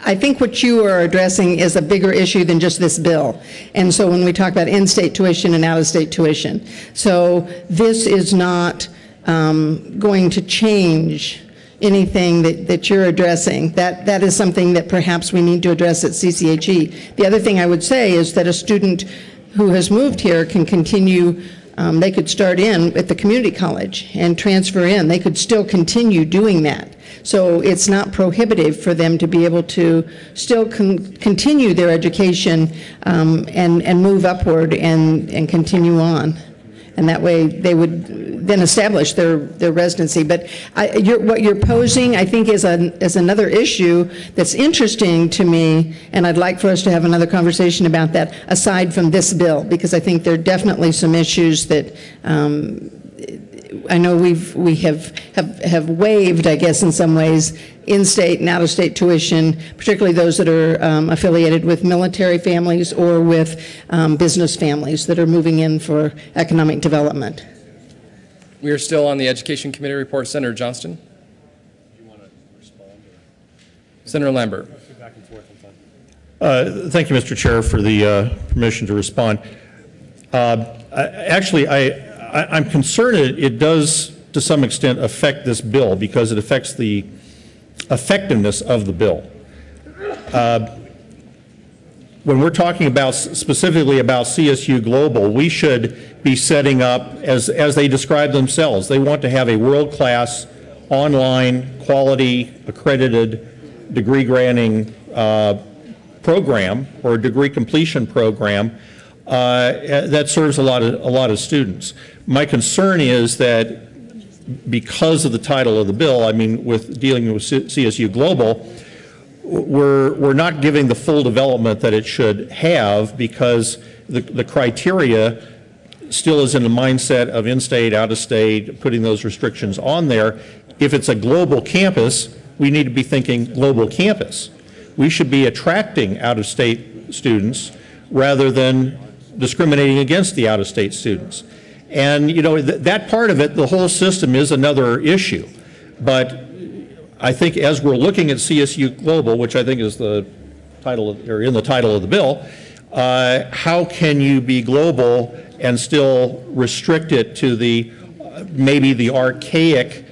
I think what you are addressing is a bigger issue than just this bill. And so when we talk about in-state tuition and out-of-state tuition, so this is not going to change anything that you're addressing. That is something that perhaps we need to address at CCHE. The other thing I would say is that a student who has moved here can continue, they could start in at the community college and transfer in. They could still continue doing that. So it's not prohibitive for them to be able to still continue their education and move upward and continue on. And that way they would then establish their residency. But what you're posing, I think, is another issue that's interesting to me, and I'd like for us to have another conversation about that aside from this bill, because I think there are definitely some issues that I know we have waived, I guess, in some ways, in-state and out-of-state tuition, particularly those that are affiliated with military families or with business families that are moving in for economic development. We are still on the Education Committee report. Senator Johnston. Do you want to respond? Senator Lambert. Thank you, Mr. Chair, for the permission to respond. Actually, I'm concerned it does, to some extent, affect this bill because it affects the effectiveness of the bill. When we're talking about specifically about CSU Global, we should be setting up, as they describe themselves, they want to have a world-class, online, quality, accredited degree granting program or degree completion program that serves a lot of students. My concern is that because of the title of the bill, I mean, with dealing with CSU Global, we're not giving the full development that it should have because the criteria still is in the mindset of in-state, out-of-state, putting those restrictions on there. If it's a global campus, we need to be thinking global campus. We should be attracting out-of-state students rather than discriminating against the out-of-state students. And, you know, that part of it, the whole system is another issue. But I think as we're looking at CSU Global, which I think is the title, or in the title of the bill, how can you be global and still restrict it to the maybe the archaic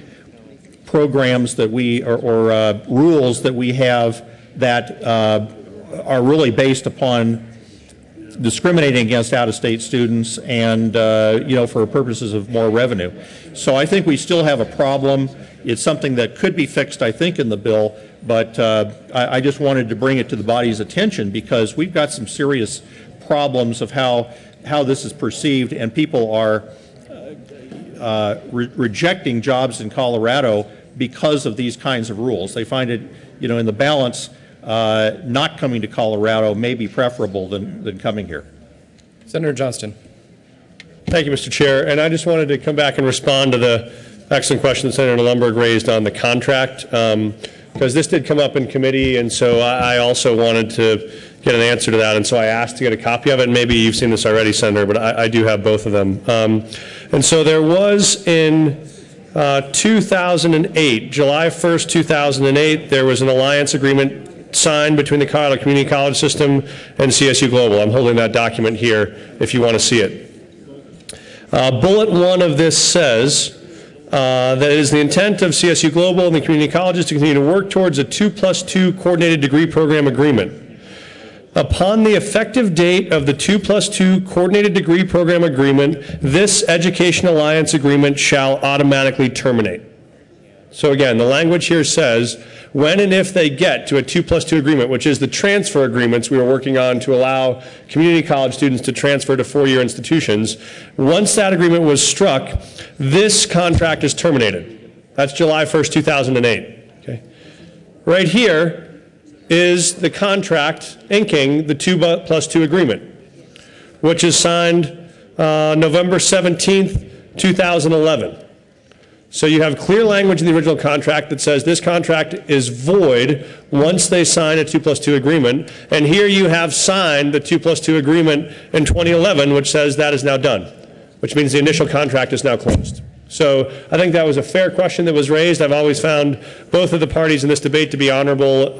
programs that we, or rules that we have that are really based upon discriminating against out-of-state students and, you know, for purposes of more revenue. So I think we still have a problem. It's something that could be fixed, I think, in the bill, but I just wanted to bring it to the body's attention because we've got some serious problems of how this is perceived, and people are rejecting jobs in Colorado because of these kinds of rules. They find it, you know, in the balance, not coming to Colorado may be preferable than coming here. Senator Johnston. Thank you, Mr. Chair. And I just wanted to come back and respond to the excellent question that Senator Lundberg raised on the contract, because this did come up in committee, and so I also wanted to get an answer to that, and so I asked to get a copy of it. And maybe you've seen this already, Senator, but I do have both of them. And so there was in 2008, July 1st, 2008, there was an alliance agreement signed between the Colorado Community College System and CSU Global. I'm holding that document here if you want to see it. Bullet 1 of this says that it is the intent of CSU Global and the community colleges to continue to work towards a 2+2 coordinated degree program agreement. Upon the effective date of the 2+2 coordinated degree program agreement, this Education Alliance agreement shall automatically terminate. So again, the language here says when and if they get to a 2+2 agreement, which is the transfer agreements we were working on to allow community college students to transfer to four-year institutions, once that agreement was struck, this contract is terminated. That's July 1st, 2008. Okay. Right here, is the contract inking the 2+2 agreement, which is signed November 17th, 2011. So you have clear language in the original contract that says this contract is void once they sign a 2+2 agreement. And here you have signed the 2+2 agreement in 2011, which says that is now done, which means the initial contract is now closed. So I think that was a fair question that was raised. I've always found both of the parties in this debate to be honorable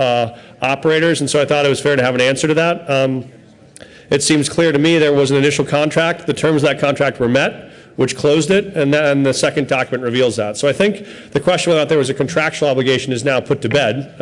operators, and so I thought it was fair to have an answer to that. It seems clear to me there was an initial contract. The terms of that contract were met, which closed it, and then the second document reveals that. So I think the question whether or not there was a contractual obligation is now put to bed.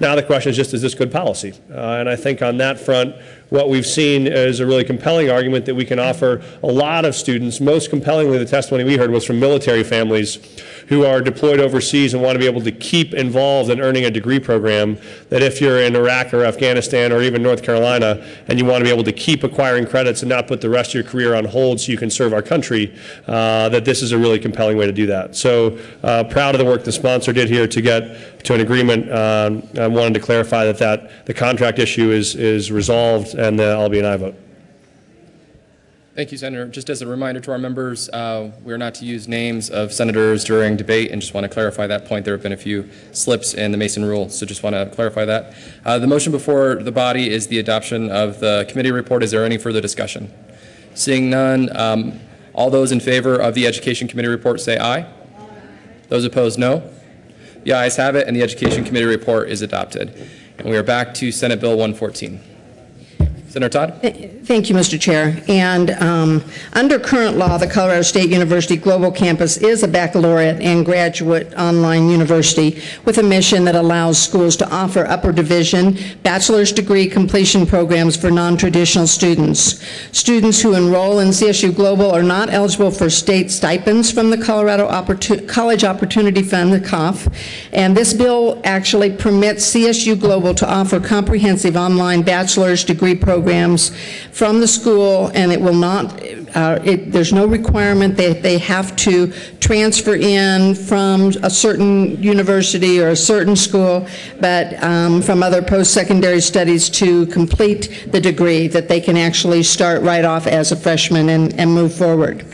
Now the question is just, is this good policy? And I think on that front, what we've seen is a really compelling argument that we can offer a lot of students. Most compellingly, the testimony we heard was from military families who are deployed overseas and want to be able to keep involved in earning a degree program, that if you're in Iraq or Afghanistan or even North Carolina and you want to be able to keep acquiring credits and not put the rest of your career on hold so you can serve our country, that this is a really compelling way to do that. So proud of the work the sponsor did here to get to an agreement. I wanted to clarify that the contract issue is resolved, and I'll be an aye vote. Thank you, Senator. Just as a reminder to our members, we're not to use names of senators during debate, and just want to clarify that point. There have been a few slips in the Mason rule, so just want to clarify that. The motion before the body is the adoption of the committee report. Is there any further discussion? Seeing none, all those in favor of the Education Committee report say aye. Those opposed, no. The ayes have it, and the Education Committee report is adopted. And we are back to Senate Bill 114. Senator Todd? Thank you, Mr. Chair. And under current law, the Colorado State University Global Campus is a baccalaureate and graduate online university with a mission that allows schools to offer upper division bachelor's degree completion programs for non-traditional students. Students who enroll in CSU Global are not eligible for state stipends from the Colorado College Opportunity Fund, the COF, and this bill actually permits CSU Global to offer comprehensive online bachelor's degree programs from the school, and it will not, there's no requirement that they have to transfer in from a certain university or a certain school, but from other post-secondary studies to complete the degree, that they can actually start right off as a freshman and move forward.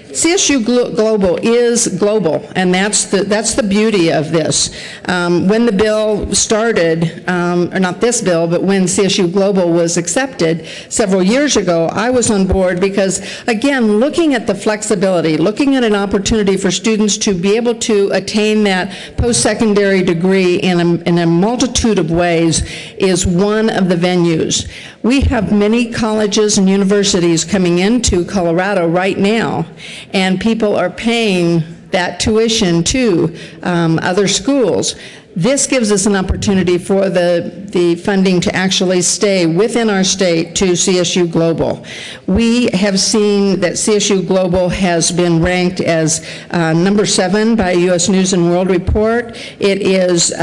CSU Global is global, and that's the beauty of this. When the bill started, or not this bill, but when CSU Global was accepted several years ago, I was on board because, again, looking at the flexibility, looking at an opportunity for students to be able to attain that post-secondary degree in a multitude of ways is one of the venues. We have many colleges and universities coming into Colorado right now, and people are paying that tuition to other schools. This gives us an opportunity for the funding to actually stay within our state to CSU Global. We have seen that CSU Global has been ranked as number 7 by U.S. News and World Report. It is it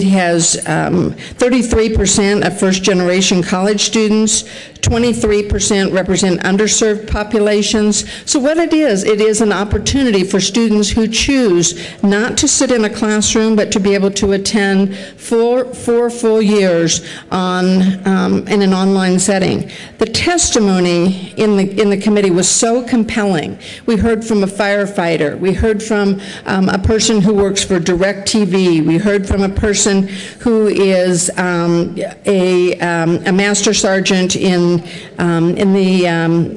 has 33% of first-generation college students, 23% represent underserved populations. So what it is an opportunity for students who choose not to sit in a classroom, but to be able to attend four full years in an online setting. The testimony in the committee was so compelling. We heard from a firefighter. We heard from a person who works for DirecTV. We heard from a person who is a master sergeant in the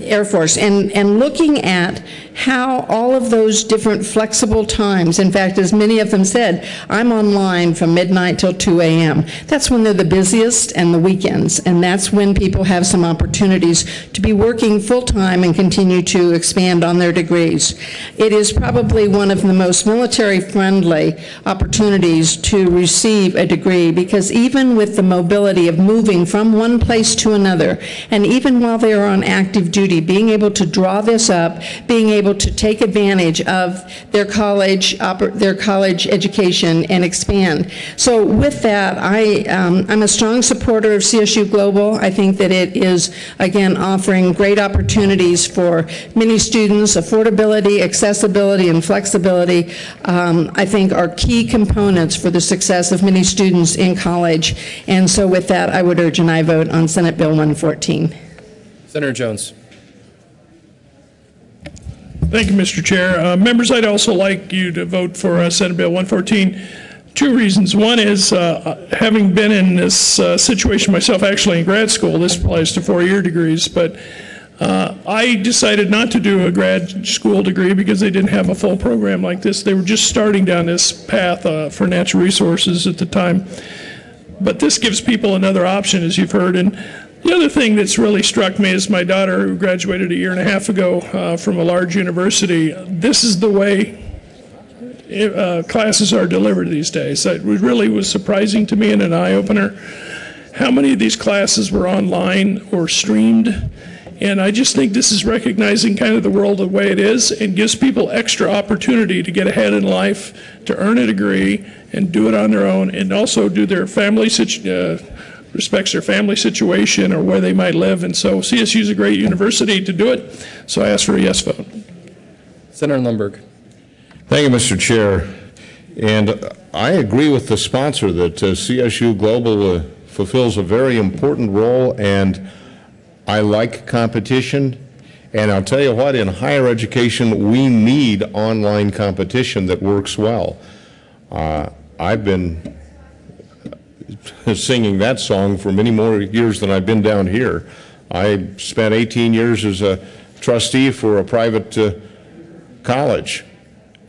Air Force, and looking at how all of those different flexible times, in fact, as many of them said, I'm online from midnight till 2 a.m. That's when they're the busiest, and the weekends, and that's when people have some opportunities to be working full-time and continue to expand on their degrees. It is probably one of the most military-friendly opportunities to receive a degree, because even with the mobility of moving from one place to another, and even while they are on active duty, being able to draw this up, being able to take advantage of their college education and expand. So with that, I'm a strong supporter of CSU Global. I think that it is, again, offering great opportunities for many students. Affordability, accessibility, and flexibility, I think, are key components for the success of many students in college. And so with that, I would urge an aye vote on Senate Bill 114. Senator Jones. Thank you, Mr. Chair. Members, I'd also like you to vote for Senate Bill 114. Two reasons. One is, having been in this situation myself, actually in grad school, this applies to four-year degrees, but I decided not to do a grad school degree because they didn't have a full program like this. They were just starting down this path for natural resources at the time. But this gives people another option, as you've heard. And the other thing that's really struck me is my daughter, who graduated a year and a half ago from a large university. This is the way classes are delivered these days. It really was surprising to me and an eye-opener how many of these classes were online or streamed. And I just think this is recognizing kind of the world the way it is and gives people extra opportunity to get ahead in life, to earn a degree and do it on their own, and also do their family respects their family situation or where they might live. And so CSU is a great university to do it. So I ask for a yes vote. Senator Lundberg. Thank you, Mr. Chair. And I agree with the sponsor that CSU Global fulfills a very important role, and I like competition. And I'll tell you what, in higher education, we need online competition that works well. I've been singing that song for many more years than I've been down here. I spent 18 years as a trustee for a private college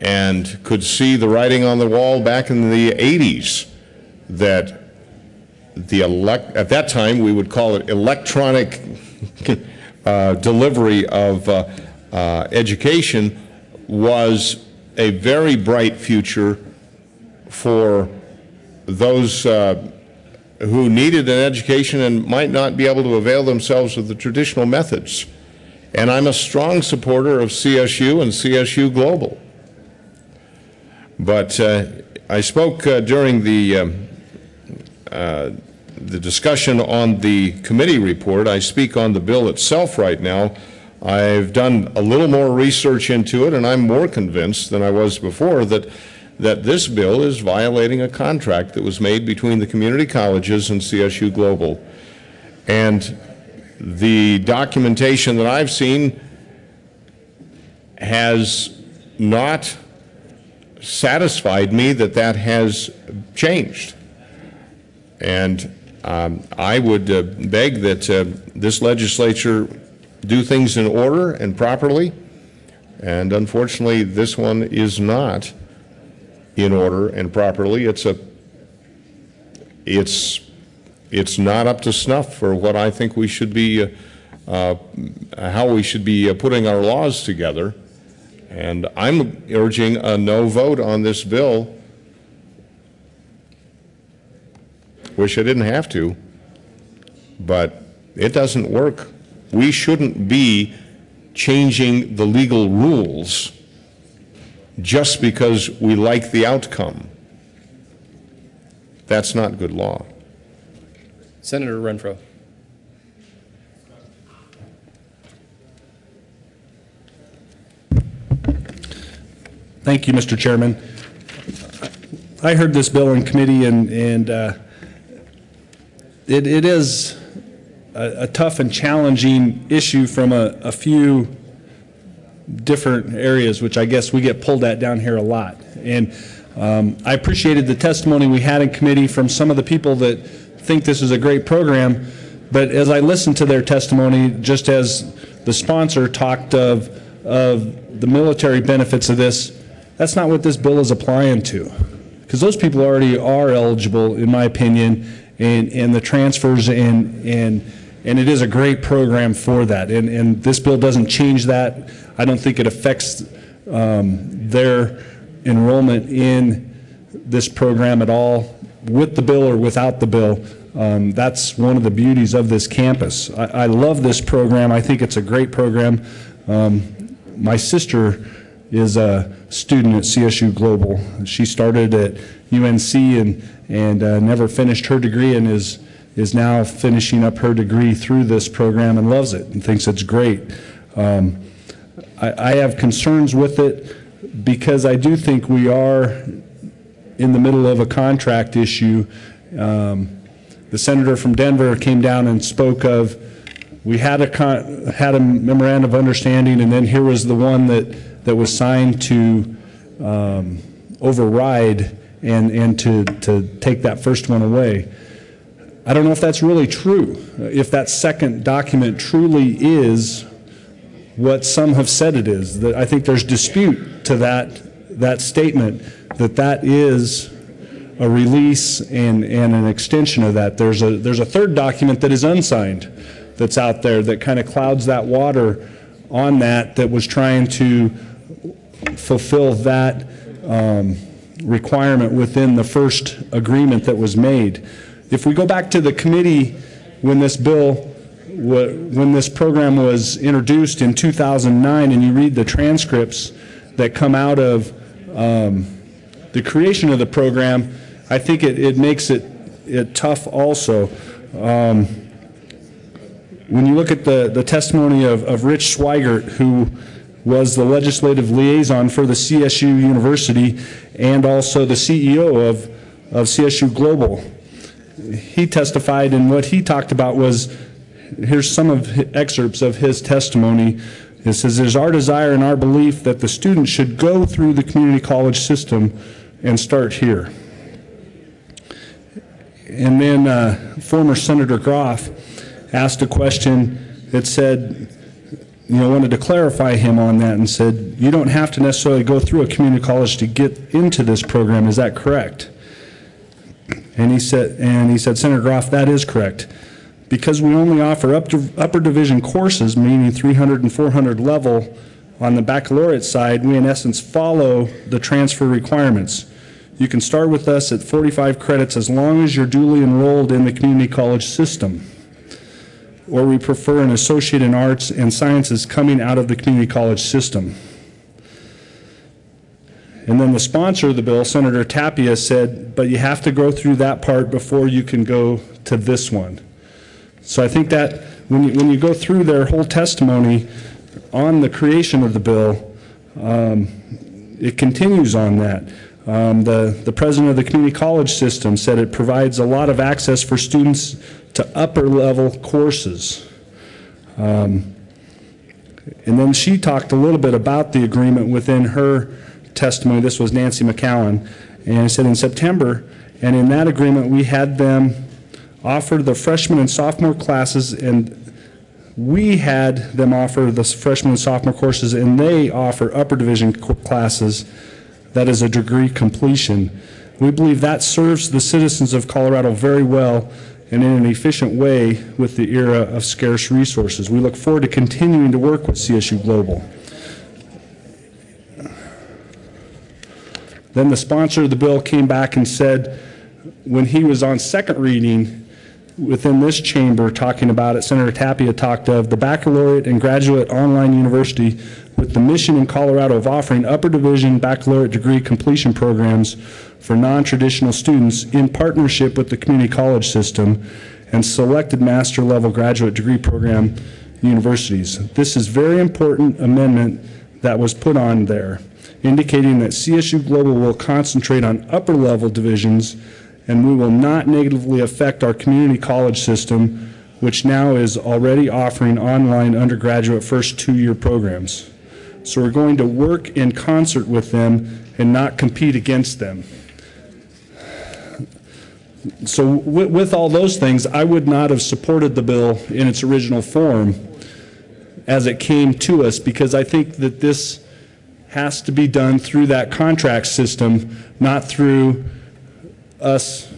and could see the writing on the wall back in the 80s that at that time we would call it electronic delivery of education was a very bright future for those who needed an education and might not be able to avail themselves of the traditional methods. And I'm a strong supporter of CSU and CSU Global. But I spoke during the discussion on the committee report. I speak on the bill itself right now. I've done a little more research into it, and I'm more convinced than I was before that this bill is violating a contract that was made between the community colleges and CSU Global. And the documentation that I've seen has not satisfied me that that has changed. And I would beg that this legislature do things in order and properly, and unfortunately this one is not in order and properly. It's not up to snuff for what I think we should be, how we should be putting our laws together. And I'm urging a no vote on this bill. Wish I didn't have to, but it doesn't work. We shouldn't be changing the legal rules just because we like the outcome. That's not good law. Senator Renfro. Thank you, Mr. Chairman. I heard this bill in committee, and it is a tough and challenging issue from a few different areas, which I guess we get pulled at down here a lot. And I appreciated the testimony we had in committee from some of the people that think this is a great program, but as I listened to their testimony, just as the sponsor talked of the military benefits of this, that's not what this bill is applying to, because those people already are eligible, in my opinion, and the transfers, and it is a great program for that, and this bill doesn't change that. I don't think it affects their enrollment in this program at all, with the bill or without the bill. That's one of the beauties of this campus. I love this program. I think it's a great program. My sister is a student at CSU Global. She started at UNC and never finished her degree, and is now finishing up her degree through this program and loves it and thinks it's great. I have concerns with it because I do think we are in the middle of a contract issue. The senator from Denver came down and spoke of, we had a memorandum of understanding, and then here was the one that was signed to override and to take that first one away. I don't know if that's really true, if that second document truly is what some have said it is. That I think there's dispute to that statement, that is a release and an extension of that. There's a third document that is unsigned that's out there that kind of clouds that water on that was trying to fulfill that requirement within the first agreement that was made. If we go back to the committee when this program was introduced in 2009, and you read the transcripts that come out of the creation of the program, I think it makes it tough also. When you look at the testimony of Rich Swigert, who was the legislative liaison for the CSU University and also the CEO of CSU Global, he testified, and what he talked about was, here's some of excerpts of his testimony. It says, "It is our desire and our belief that the students should go through the community college system and start here." And then former Senator Groff asked a question that said, wanted to clarify him on that, and said, you don't have to necessarily go through a community college to get into this program, is that correct? And he said, Senator Groff, that is correct. Because we only offer upper division courses, meaning 300 and 400 level, on the baccalaureate side, we in essence follow the transfer requirements. You can start with us at 45 credits as long as you're duly enrolled in the community college system. Or we prefer an associate in arts and sciences coming out of the community college system. And then the sponsor of the bill, Senator Tapia, said, but you have to go through that part before you can go to this one. So I think that when you go through their whole testimony on the creation of the bill, it continues on that. The president of the community college system said it provides a lot of access for students to upper level courses. And then she talked a little bit about the agreement within her testimony. This was Nancy McCowan, and said in September, and in that agreement we had them offer the freshman and sophomore classes, and we had them offer the freshman and sophomore courses, and they offer upper division classes. That is a degree completion. We believe that serves the citizens of Colorado very well and in an efficient way with the era of scarce resources. We look forward to continuing to work with CSU Global. Then the sponsor of the bill came back and said, when he was on second reading within this chamber talking about it, Senator Tapia talked of the baccalaureate and graduate online university with the mission in Colorado of offering upper division baccalaureate degree completion programs for non-traditional students in partnership with the community college system and selected master level graduate degree program universities. This is a very important amendment that was put on there, indicating that CSU Global will concentrate on upper level divisions and we will not negatively affect our community college system, which now is already offering online undergraduate first 2-year programs. So we're going to work in concert with them and not compete against them. So with all those things, I would not have supported the bill in its original form as it came to us, because I think that this has to be done through that contract system, not through us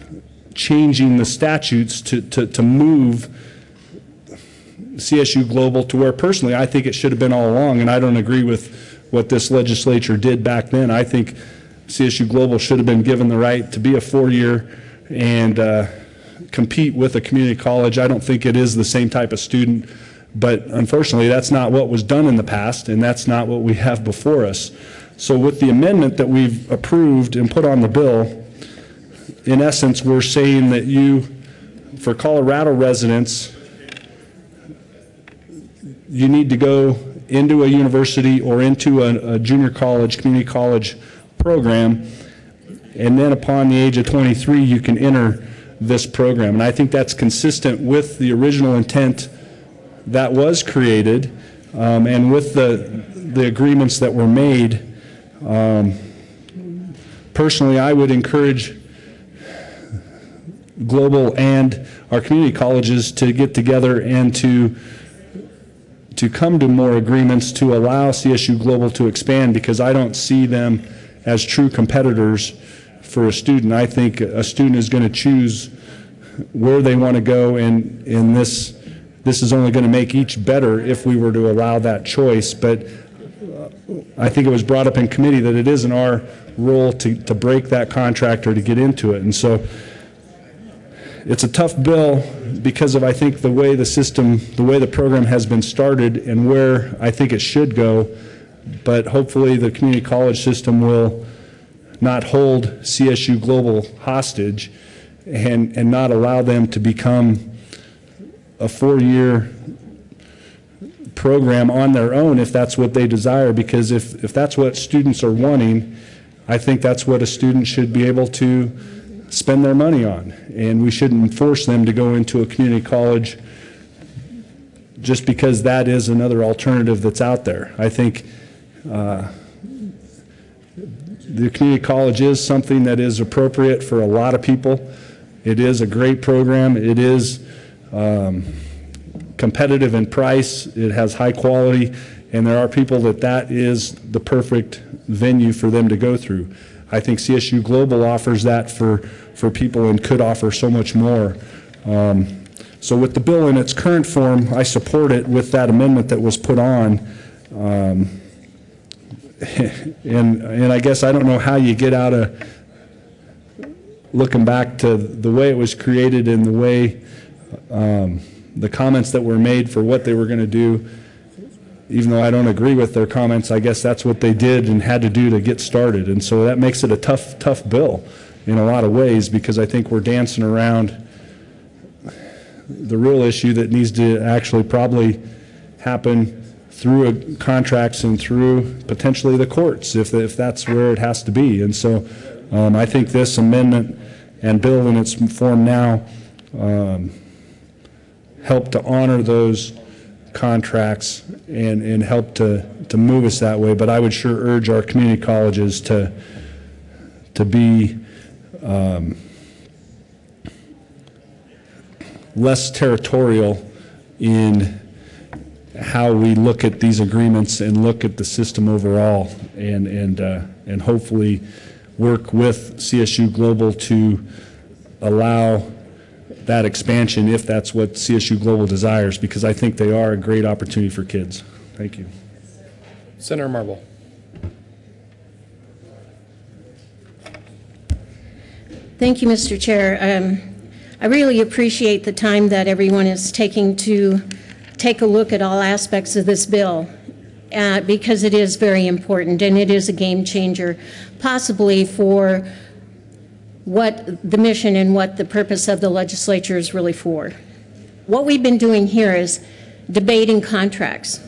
changing the statutes to move CSU Global to where personally I think it should have been all along, and I don't agree with what this legislature did back then. I think CSU Global should have been given the right to be a 4-year and compete with a community college. I don't think it is the same type of student, But unfortunately, that's not what was done in the past, and that's not what we have before us. So with the amendment that we've approved and put on the bill, in essence, we're saying that for Colorado residents, you need to go into a university or into a junior college, community college program, and then upon the age of 23, you can enter this program. And I think that's consistent with the original intent that was created, and with the agreements that were made. Personally, I would encourage Global and our community colleges to get together and to come to more agreements to allow CSU Global to expand, because I don't see them as true competitors for a student. I think a student is going to choose where they want to go, and this is only going to make each better if we were to allow that choice. But I think it was brought up in committee that it isn't our role to break that contract or to get into it. And so it's a tough bill because of, I think, the way the program has been started and where I think it should go. But hopefully the community college system will not hold CSU Global hostage and not allow them to become a 4-year program on their own if that's what they desire. Because if that's what students are wanting, I think that's what a student should be able to spend their money on, and we shouldn't force them to go into a community college just because that is another alternative that's out there. I think the community college is something that is appropriate for a lot of people. It is a great program. It is competitive in price. It has high quality, and there are people that is the perfect venue for them to go through. I think CSU Global offers that for people and could offer so much more. So with the bill in its current form, I support it with that amendment that was put on. And I guess I don't know how you get out of looking back to the way it was created and the way the comments that were made for what they were going to do. Even though I don't agree with their comments, I guess that's what they did and had to do to get started. And so that makes it a tough bill in a lot of ways, because I think we're dancing around the real issue that needs to actually probably happen through contracts and through potentially the courts, if that's where it has to be. And so I think this amendment and bill in its form now help to honor those contracts and help to move us that way. But I would sure urge our community colleges to be less territorial in how we look at these agreements and look at the system overall, and hopefully work with CSU Global to allow that expansion if that's what CSU Global desires, because I think they are a great opportunity for kids. Thank you. Senator Marble. Thank you, Mr. Chair. I really appreciate the time that everyone is taking to take a look at all aspects of this bill, because it is very important and it is a game changer, possibly for what the mission and what the purpose of the legislature is really for. What we've been doing here is debating contracts.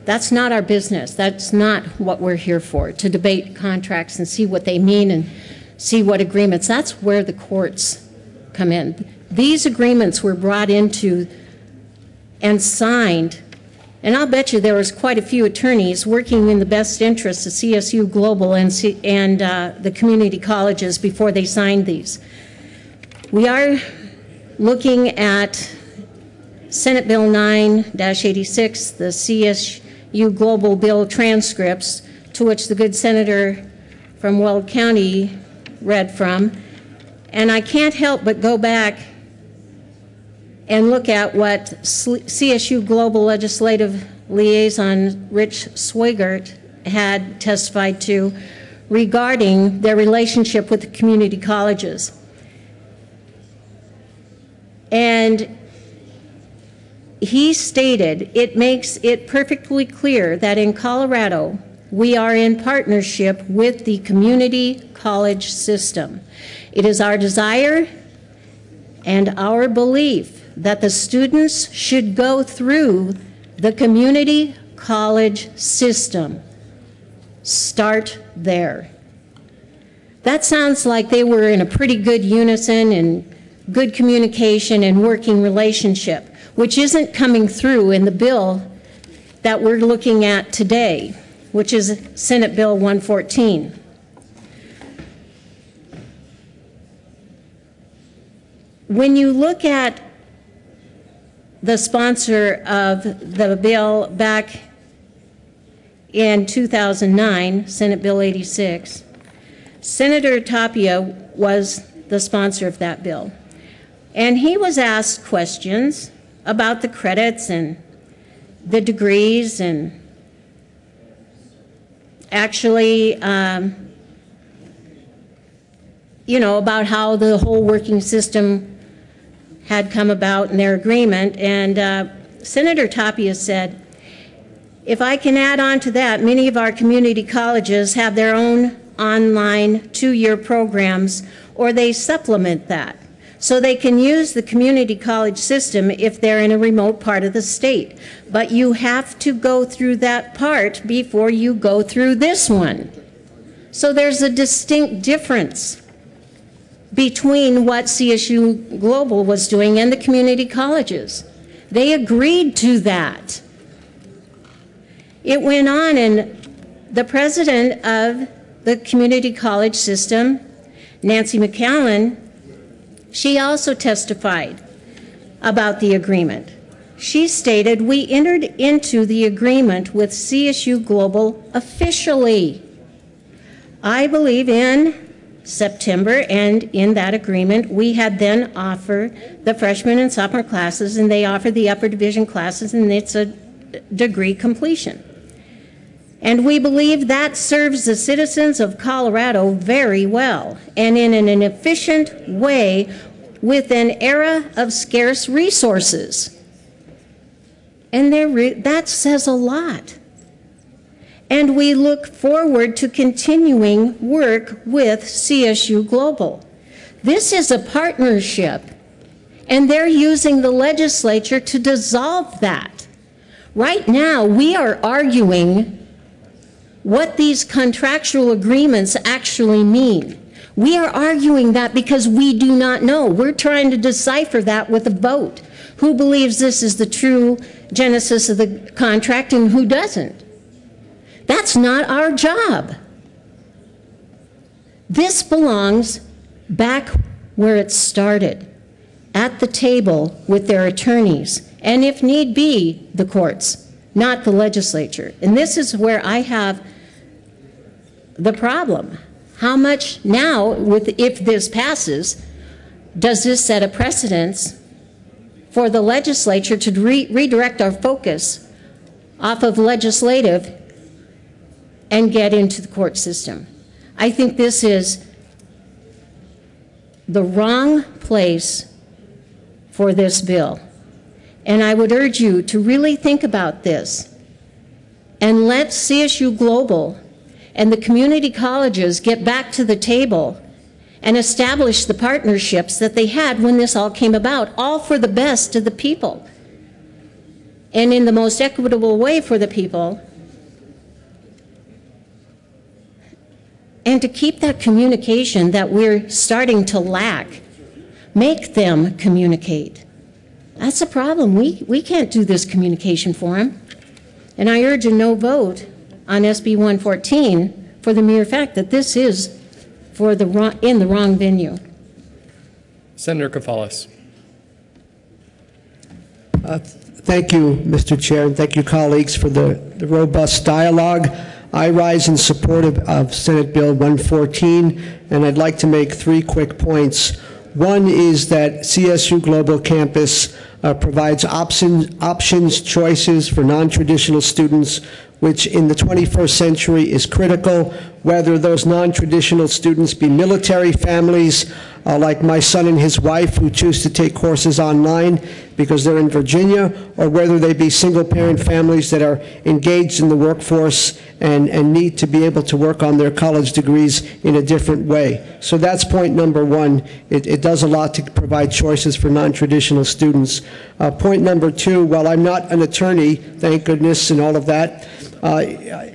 That's not our business. That's not what we're here for, to debate contracts and see what they mean and see what agreements. That's where the courts come in. These agreements were brought into and signed, and I'll bet you there was quite a few attorneys working in the best interests of CSU Global and the community colleges before they signed these. We are looking at Senate Bill 9-86, the CSU Global bill transcripts, to which the good senator from Weld County read from. And I can't help but go back and look at what CSU Global Legislative Liaison Rich Swigert had testified to regarding their relationship with the community colleges. 'And he stated, it makes it perfectly clear that in Colorado, we are in partnership with the community college system. It is our desire and our belief that the students should go through the community college system. Start there. That sounds like they were in a pretty good unison and good communication and working relationship, which isn't coming through in the bill that we're looking at today, which is Senate Bill 114. When you look at the sponsor of the bill back in 2009, Senate Bill 86, Senator Tapia was the sponsor of that bill. And he was asked questions about the credits and the degrees and actually, about how the whole working system had come about in their agreement. And Senator Tapia said, if I can add on to that, many of our community colleges have their own online 2-year programs, or they supplement that. So they can use the community college system if they're in a remote part of the state. But you have to go through that part before you go through this one. So there's a distinct difference between what CSU Global was doing and the community colleges. They agreed to that. It went on, and the president of the community college system, Nancy McAllen, she also testified about the agreement. She stated, we entered into the agreement with CSU Global officially. I believe in September, and in that agreement, we had then offered the freshman and sophomore classes, and they offered the upper division classes, and it's a degree completion. And we believe that serves the citizens of Colorado very well and in an efficient way with an era of scarce resources. And that says a lot. And we look forward to continuing work with CSU Global. This is a partnership, and they're using the legislature to dissolve that. Right now, we are arguing what these contractual agreements actually mean. We are arguing that because we do not know. We're trying to decipher that with a vote. Who believes this is the true genesis of the contract and who doesn't? That's not our job. This belongs back where it started, at the table with their attorneys, and if need be, the courts, not the legislature. And this is where I have the problem. How much now, if this passes, does this set a precedence for the legislature to redirect our focus off of legislative and get into the court system? I think this is the wrong place for this bill. And I would urge you to really think about this and let CSU Global and the community colleges get back to the table and establish the partnerships that they had when this all came about, all for the best of the people and in the most equitable way for the people. And to keep that communication that we're starting to lack, make them communicate. That's a problem. We can't do this communication for them. And I urge a no vote on SB 114 for the mere fact that this is in the wrong venue. Senator Kafalis. Thank you, Mr. Chair, and thank you, colleagues, for the robust dialogue. I rise in support of Senate Bill 114, and I'd like to make 3 quick points. One is that CSU Global Campus provides options, choices for non-traditional students, which in the 21st century is critical. whether those non-traditional students be military families, like my son and his wife who choose to take courses online because they're in Virginia, or whether they be single-parent families that are engaged in the workforce and need to be able to work on their college degrees in a different way. So that's point number one. It does a lot to provide choices for non-traditional students. Point number two, while I'm not an attorney, thank goodness, and all of that,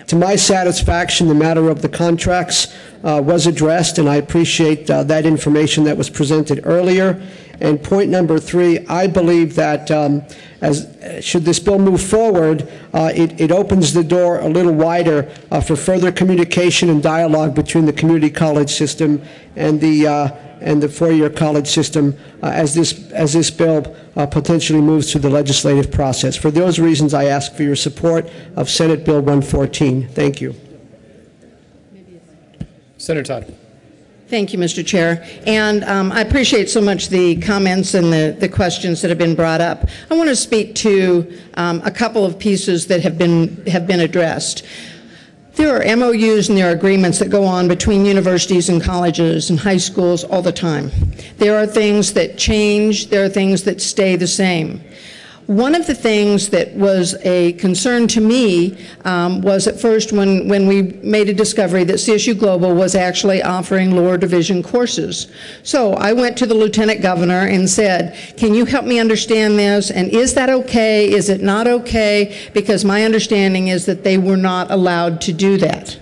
to my satisfaction, the matter of the contracts was addressed, and I appreciate that information that was presented earlier. And point number three, I believe that should this bill move forward, it opens the door a little wider for further communication and dialogue between the community college system and the four-year college system as this bill potentially moves through the legislative process. For those reasons, I ask for your support of Senate Bill 114. Thank you. Senator Todd. Thank you, Mr. Chair. And I appreciate so much the comments and the questions that have been brought up. I want to speak to a couple of pieces that have been addressed. There are MOUs and there are agreements that go on between universities and colleges and high schools all the time. There are things that change, there are things that stay the same. One of the things that was a concern to me was at first when we made a discovery that CSU Global was actually offering lower division courses. So I went to the Lieutenant Governor and said, can you help me understand this, and is that okay, is it not okay? Because my understanding is that they were not allowed to do that.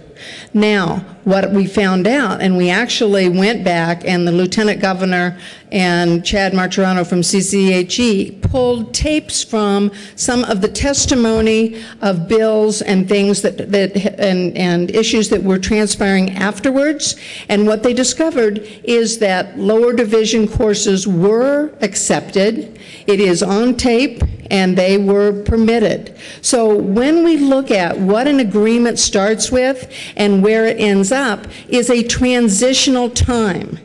Now, what we found out, and we actually went back, and the Lieutenant Governor and Chad Martirano from CCHE pulled tapes from some of the testimony of bills and things and issues that were transpiring afterwards. And what they discovered is that lower division courses were accepted. It is on tape, and they were permitted. So when we look at what an agreement starts with and where it ends up is a transitional time.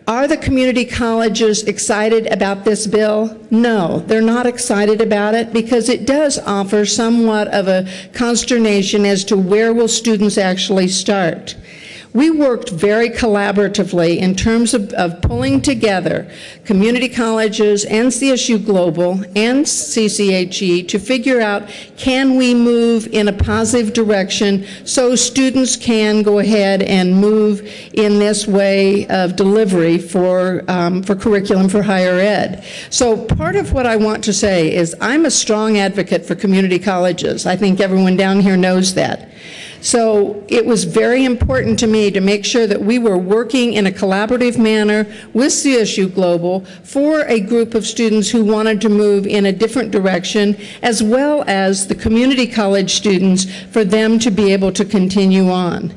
Are the community colleges excited about this bill? No, they're not excited about it because it does offer somewhat of a consternation as to where will students actually start. We worked very collaboratively in terms of pulling together community colleges and CSU Global and CCHE to figure out, can we move in a positive direction so students can go ahead and move in this way of delivery for curriculum for higher ed. So part of what I want to say is I'm a strong advocate for community colleges. I think everyone down here knows that. So it was very important to me to make sure that we were working in a collaborative manner with CSU Global for a group of students who wanted to move in a different direction, as well as the community college students, for them to be able to continue on.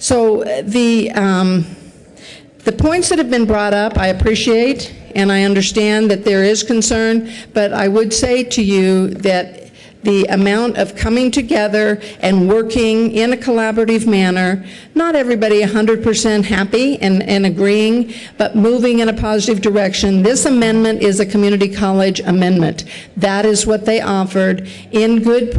So the points that have been brought up, I appreciate, and I understand that there is concern, but I would say to you that the amount of coming together and working in a collaborative manner, not everybody 100% happy and agreeing, but moving in a positive direction. This amendment is a community college amendment. That is what they offered in good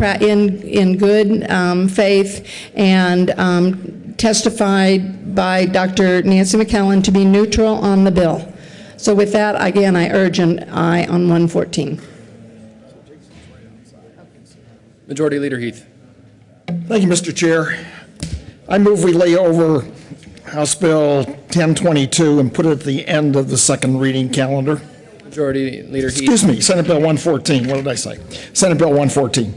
faith and testified by Dr. Nancy McKellen to be neutral on the bill. So with that, again, I urge an aye on 114. Majority Leader Heath. Thank you, Mr. Chair. I move we lay over House Bill 1022 and put it at the end of the second reading calendar. Majority Leader Heath. Excuse me, Senate Bill 114. What did I say? Senate Bill 114.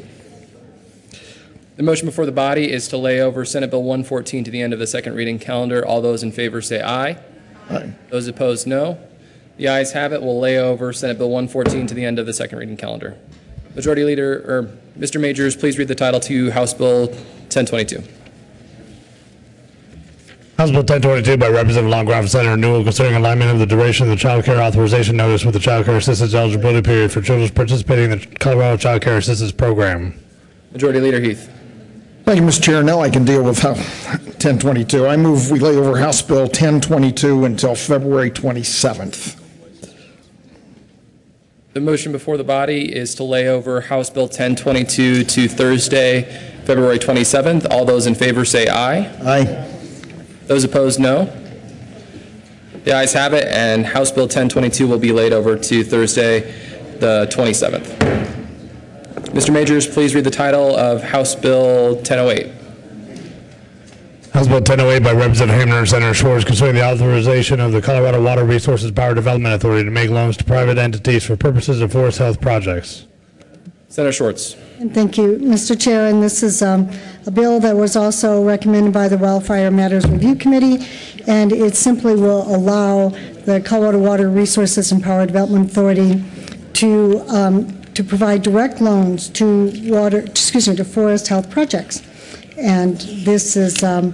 The motion before the body is to lay over Senate Bill 114 to the end of the second reading calendar. All those in favor say aye. Aye. Those opposed, no. The ayes have it. We'll lay over Senate Bill 114 to the end of the second reading calendar. Majority Leader, or Mr. Majors, please read the title to House Bill 1022. House Bill 1022 by Representative Long Graf, Senator Newell, concerning alignment of the duration of the child care authorization notice with the child care assistance eligibility period for children participating in the Colorado Child Care Assistance Program. Majority Leader Heath. Thank you, Mr. Chair. Now I can deal with 1022. I move we lay over House Bill 1022 until February 27th. The motion before the body is to lay over House Bill 1022 to Thursday, February 27th. All those in favor say aye. Aye. Those opposed, no. The ayes have it, and House Bill 1022 will be laid over to Thursday, the 27th. Mr. Majors, please read the title of House Bill 1008. House Bill 1008 by Representative Hamner and Senator Schwartz concerning the authorization of the Colorado Water Resources Power Development Authority to make loans to private entities for purposes of forest health projects. Senator Schwartz. And thank you, Mr. Chair. And this is a bill that was also recommended by the Wildfire Matters Review Committee, and it simply will allow the Colorado Water Resources and Power Development Authority to provide direct loans to forest health projects. And this is a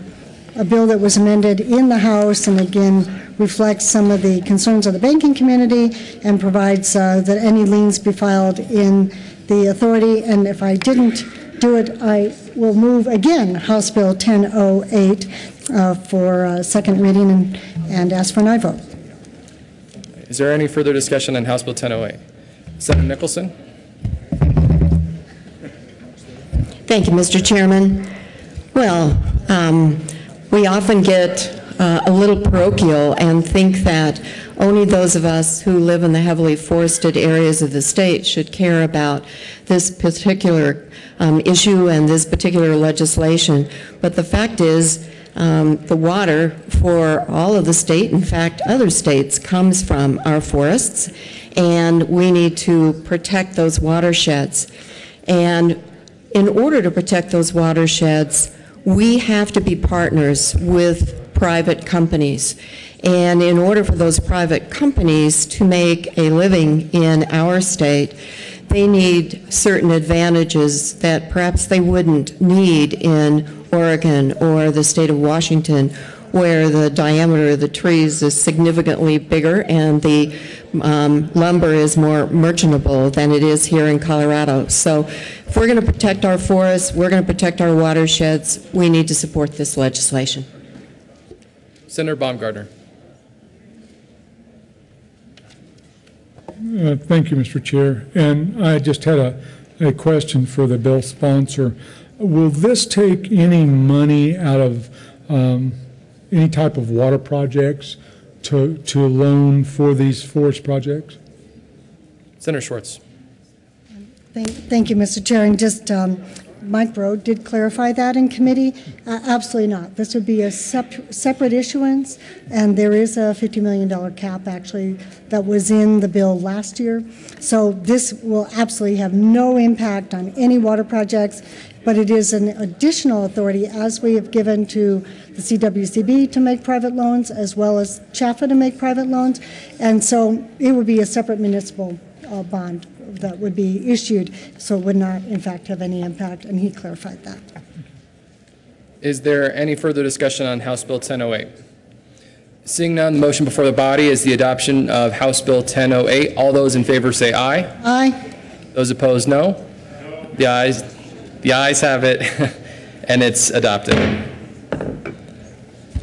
bill that was amended in the House, and again reflects some of the concerns of the banking community, and provides that any liens be filed in the authority. And if I didn't do it, I will move again House Bill 1008 for second reading and ask for an aye vote. Is there any further discussion on House Bill 1008? Senator Nicholson. Thank you, Mr. Chairman. Well, we often get a little parochial and think that only those of us who live in the heavily forested areas of the state should care about this particular issue and this particular legislation. But the fact is, the water for all of the state, in fact, other states, comes from our forests, and we need to protect those watersheds. And in order to protect those watersheds, we have to be partners with private companies. And in order for those private companies to make a living in our state, they need certain advantages that perhaps they wouldn't need in Oregon or the state of Washington, where the diameter of the trees is significantly bigger and the lumber is more merchantable than it is here in Colorado. So if we're going to protect our forests, we're going to protect our watersheds, we need to support this legislation. Senator Baumgartner. Thank you, Mr. Chair. And I just had a question for the bill sponsor. Will this take any money out of any type of water projects to loan for these forest projects? Senator Schwartz. Thank you, Mr. Chair. And just Mike Broad did clarify that in committee. Absolutely not. This would be a separate issuance, and there is a $50 million cap actually that was in the bill last year. So this will absolutely have no impact on any water projects, but it is an additional authority, as we have given to the CWCB to make private loans, as well as CHAFA to make private loans. And so it would be a separate municipal bond that would be issued, so it would not, in fact, have any impact, and he clarified that. Is there any further discussion on House Bill 1008? Seeing none, the motion before the body is the adoption of House Bill 1008. All those in favor say aye. Aye. Those opposed, no. The ayes have it, and it's adopted.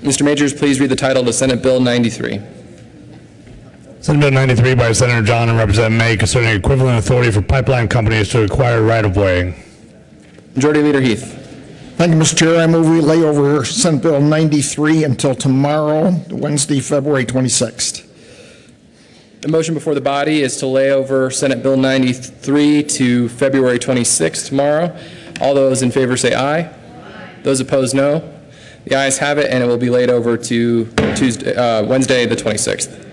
Mr. Majors, please read the title to Senate Bill 93. Senate Bill 93 by Senator John and Representative May concerning equivalent authority for pipeline companies to acquire right-of-way. Majority Leader Heath. Thank you, Mr. Chair. I move we lay over Senate Bill 93 until tomorrow, Wednesday, February 26th. The motion before the body is to lay over Senate Bill 93 to February 26th tomorrow. All those in favor say aye. Aye. Those opposed, no. The ayes have it, and it will be laid over to Wednesday, the 26th.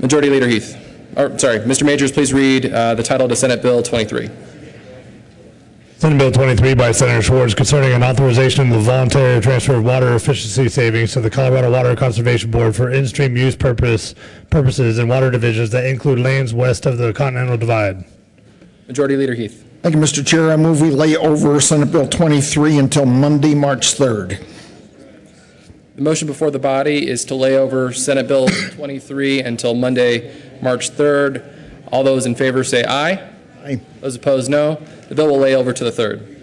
Majority Leader Heath. Mr. Majors, please read the title to Senate Bill 23. Senate Bill 23 by Senator Schwartz concerning an authorization of the voluntary transfer of water efficiency savings to the Colorado Water Conservation Board for in-stream use purposes and water divisions that include lands west of the Continental Divide. Majority Leader Heath. Thank you, Mr. Chair. I move we lay over Senate Bill 23 until Monday, March 3rd. The motion before the body is to lay over Senate Bill 23 until Monday, March 3rd. All those in favor say aye. Aye. Those opposed, no. The bill will lay over to the 3rd.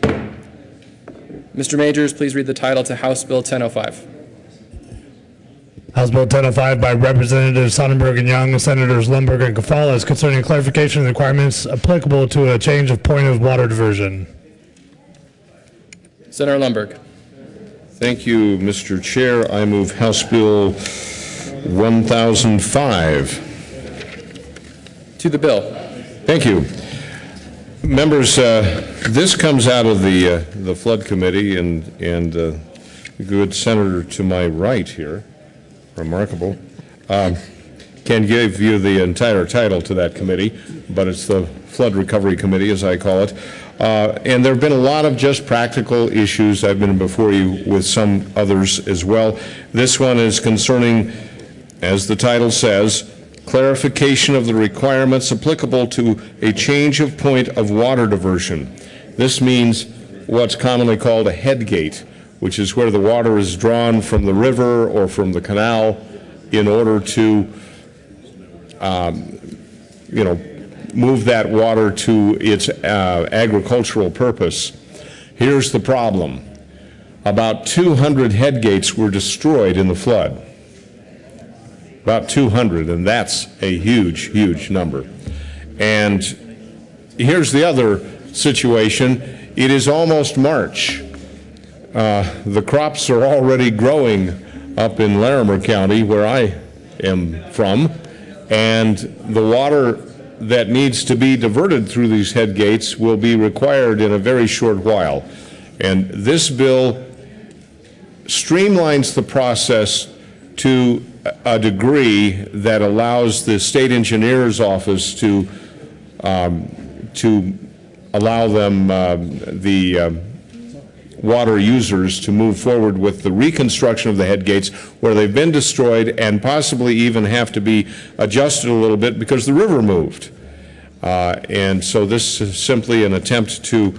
Mr. Majors, please read the title to House Bill 1005. House Bill 1005 by Representatives Sonnenberg and Young, Senators Lundberg and Gonzalez concerning clarification of the requirements applicable to a change of point of water diversion. Senator Lundberg. Thank you, Mr. Chair. I move House Bill 1005. To the bill. Thank you. Members, this comes out of the Flood Committee, and the good senator to my right here, remarkable, can give you the entire title to that committee, but it's the Flood Recovery Committee, as I call it. And there have been a lot of just practical issues. I've been before you with some others as well. This one is concerning, as the title says, clarification of the requirements applicable to a change of point of water diversion. This means what's commonly called a head gate, which is where the water is drawn from the river or from the canal in order to, move that water to its agricultural purpose. Here's the problem. About 200 head gates were destroyed in the flood. About 200, and that's a huge, huge number. And here's the other situation. It is almost March. The crops are already growing up in Larimer County, where I am from, and the water that needs to be diverted through these head gates will be required in a very short while. And this bill streamlines the process to a degree that allows the state engineer's office to allow them, the water users, to move forward with the reconstruction of the head gates where they've been destroyed and possibly even have to be adjusted a little bit because the river moved. And so this is simply an attempt to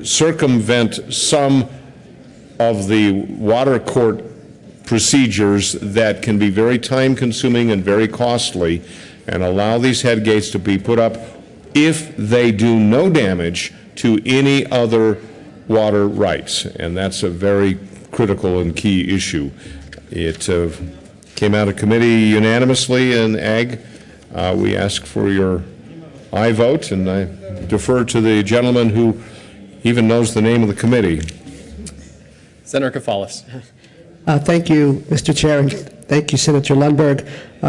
circumvent some of the water court procedures that can be very time-consuming and very costly, and allow these head gates to be put up if they do no damage to any other water rights. And that's a very critical and key issue. It came out of committee unanimously in Ag. We ask for your aye vote, and I defer to the gentleman who even knows the name of the committee. Senator Kafalis. Thank you, Mr. Chair, and thank you, Senator Lundberg.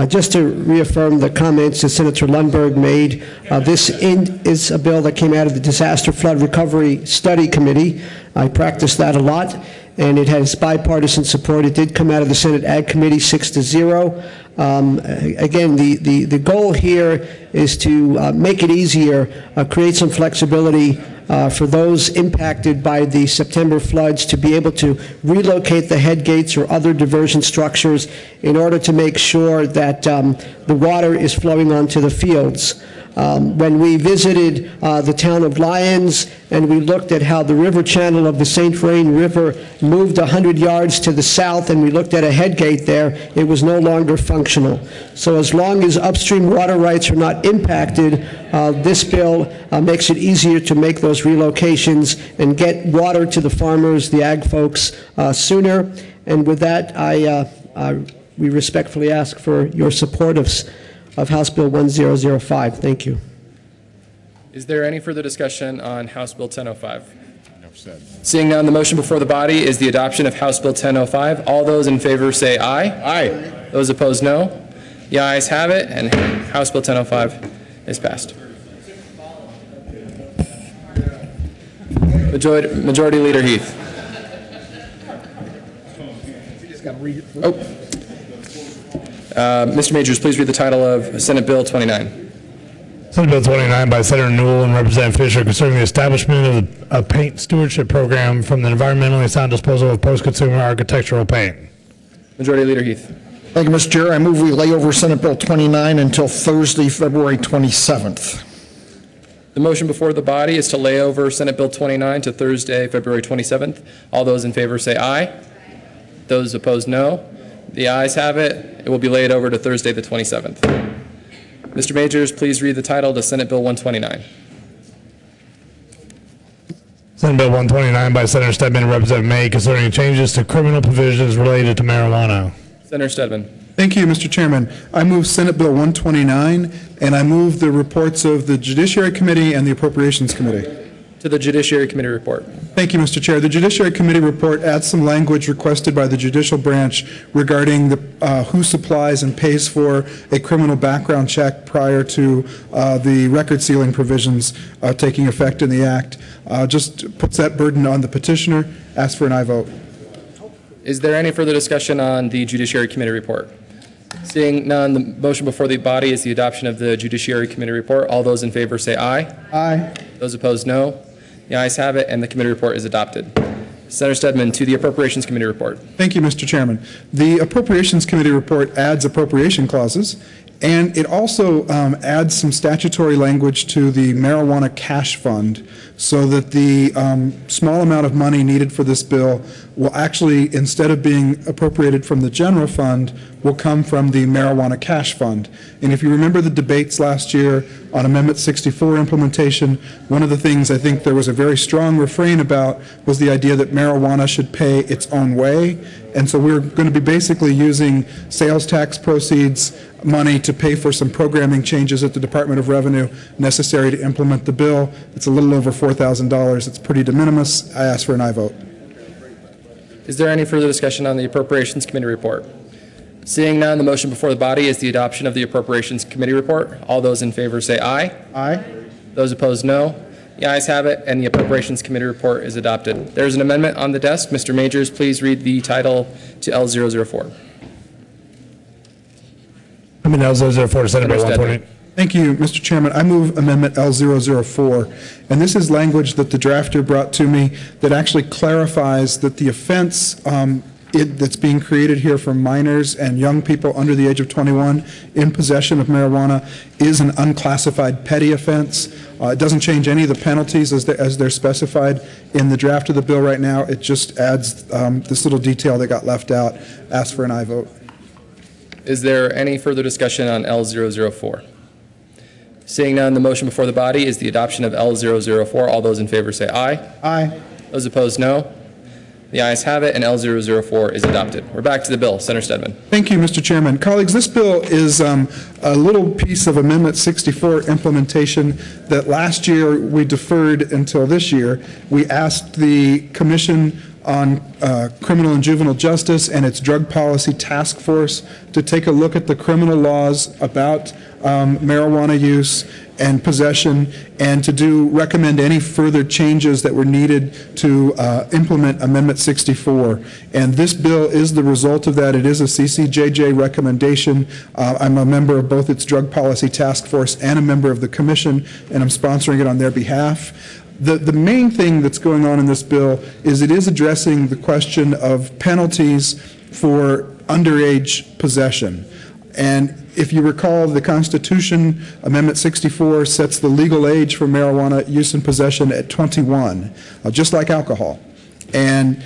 Just to reaffirm the comments that Senator Lundberg made, this is a bill that came out of the Disaster Flood Recovery Study Committee. I practiced that a lot, and it has bipartisan support. It did come out of the Senate Ag Committee 6-0. Again, the goal here is to make it easier, create some flexibility for those impacted by the September floods to be able to relocate the head gates or other diversion structures in order to make sure that the water is flowing onto the fields. When we visited the town of Lyons and we looked at how the river channel of the St. Vrain River moved 100 yards to the south, and we looked at a head gate there, it was no longer functional. So as long as upstream water rights are not impacted, this bill makes it easier to make those relocations and get water to the farmers, the ag folks, sooner. And with that, we respectfully ask for your support of House Bill 1005. Thank you. Is there any further discussion on House Bill 1005? Seeing none, the motion before the body is the adoption of House Bill 1005. All those in favor say aye. Aye. Those opposed, no. The ayes have it, and House Bill 1005 is passed. Majority Leader Heath. Mr. Majors, please read the title of Senate Bill 29. Senate Bill 29 by Senator Newell and Representative Fisher concerning the establishment of a paint stewardship program from the environmentally sound disposal of post-consumer architectural paint. Majority Leader Heath. Thank you, Mr. Chair. I move we lay over Senate Bill 29 until Thursday, February 27th. The motion before the body is to lay over Senate Bill 29 to Thursday, February 27th. All those in favor say aye. Those opposed, no. The ayes have it. It will be laid over to Thursday, the 27th. Mr. Majors, please read the title to Senate Bill 129. Senate Bill 129 by Senator Stedman and Representative May concerning changes to criminal provisions related to marijuana. Senator Stedman. Thank you, Mr. Chairman. I move Senate Bill 129, and I move the reports of the Judiciary Committee and the Appropriations Committee. To the Judiciary Committee report. Thank you, Mr. Chair. The Judiciary Committee report adds some language requested by the judicial branch regarding who supplies and pays for a criminal background check prior to the record sealing provisions taking effect in the Act. Just puts that burden on the petitioner. Ask for an aye vote. Is there any further discussion on the Judiciary Committee report? Seeing none, the motion before the body is the adoption of the Judiciary Committee report. All those in favor say aye. Aye. Those opposed, no. The ayes have it, and the committee report is adopted. Senator Stedman, to the Appropriations Committee report. Thank you, Mr. Chairman. The Appropriations Committee report adds appropriation clauses, and it also adds some statutory language to the marijuana cash fund so that the small amount of money needed for this bill will actually, instead of being appropriated from the general fund, will come from the marijuana cash fund. And if you remember the debates last year on Amendment 64 implementation, one of the things I think there was a very strong refrain about was the idea that marijuana should pay its own way. And so we're going to be basically using sales tax proceeds money to pay for some programming changes at the Department of Revenue necessary to implement the bill. It's a little over $4,000. It's pretty de minimis. I ask for an aye vote. Is there any further discussion on the Appropriations Committee report? Seeing none, the motion before the body is the adoption of the Appropriations Committee report. All those in favor say aye. Aye. Those opposed, no. The ayes have it, and the Appropriations Committee report is adopted. There is an amendment on the desk. Mr. Majors, please read the title to L004. Amendment L004 to Senate Bill 128. Thank you, Mr. Chairman. I move Amendment L004, and this is language that the drafter brought to me that actually clarifies that the offense that's being created here for minors and young people under the age of 21 in possession of marijuana is an unclassified petty offense. It doesn't change any of the penalties as they're specified in the draft of the bill right now. It just adds this little detail that got left out. Ask for an aye vote. Is there any further discussion on L004? Seeing none, the motion before the body is the adoption of L004. All those in favor say aye. Aye. Those opposed, no. The ayes have it, and L004 is adopted. We're back to the bill. Senator Stedman. Thank you, Mr. Chairman. Colleagues, this bill is a little piece of Amendment 64 implementation that last year we deferred until this year. We asked the Commission on Criminal and Juvenile Justice and its Drug Policy Task Force to take a look at the criminal laws about marijuana use and possession, and to recommend any further changes that were needed to implement Amendment 64. And this bill is the result of that. It is a CCJJ recommendation. I'm a member of both its Drug Policy Task Force and a member of the Commission, and I'm sponsoring it on their behalf. The main thing that's going on in this bill is it is addressing the question of penalties for underage possession. And if you recall, the Constitution, Amendment 64, sets the legal age for marijuana use and possession at 21, just like alcohol. And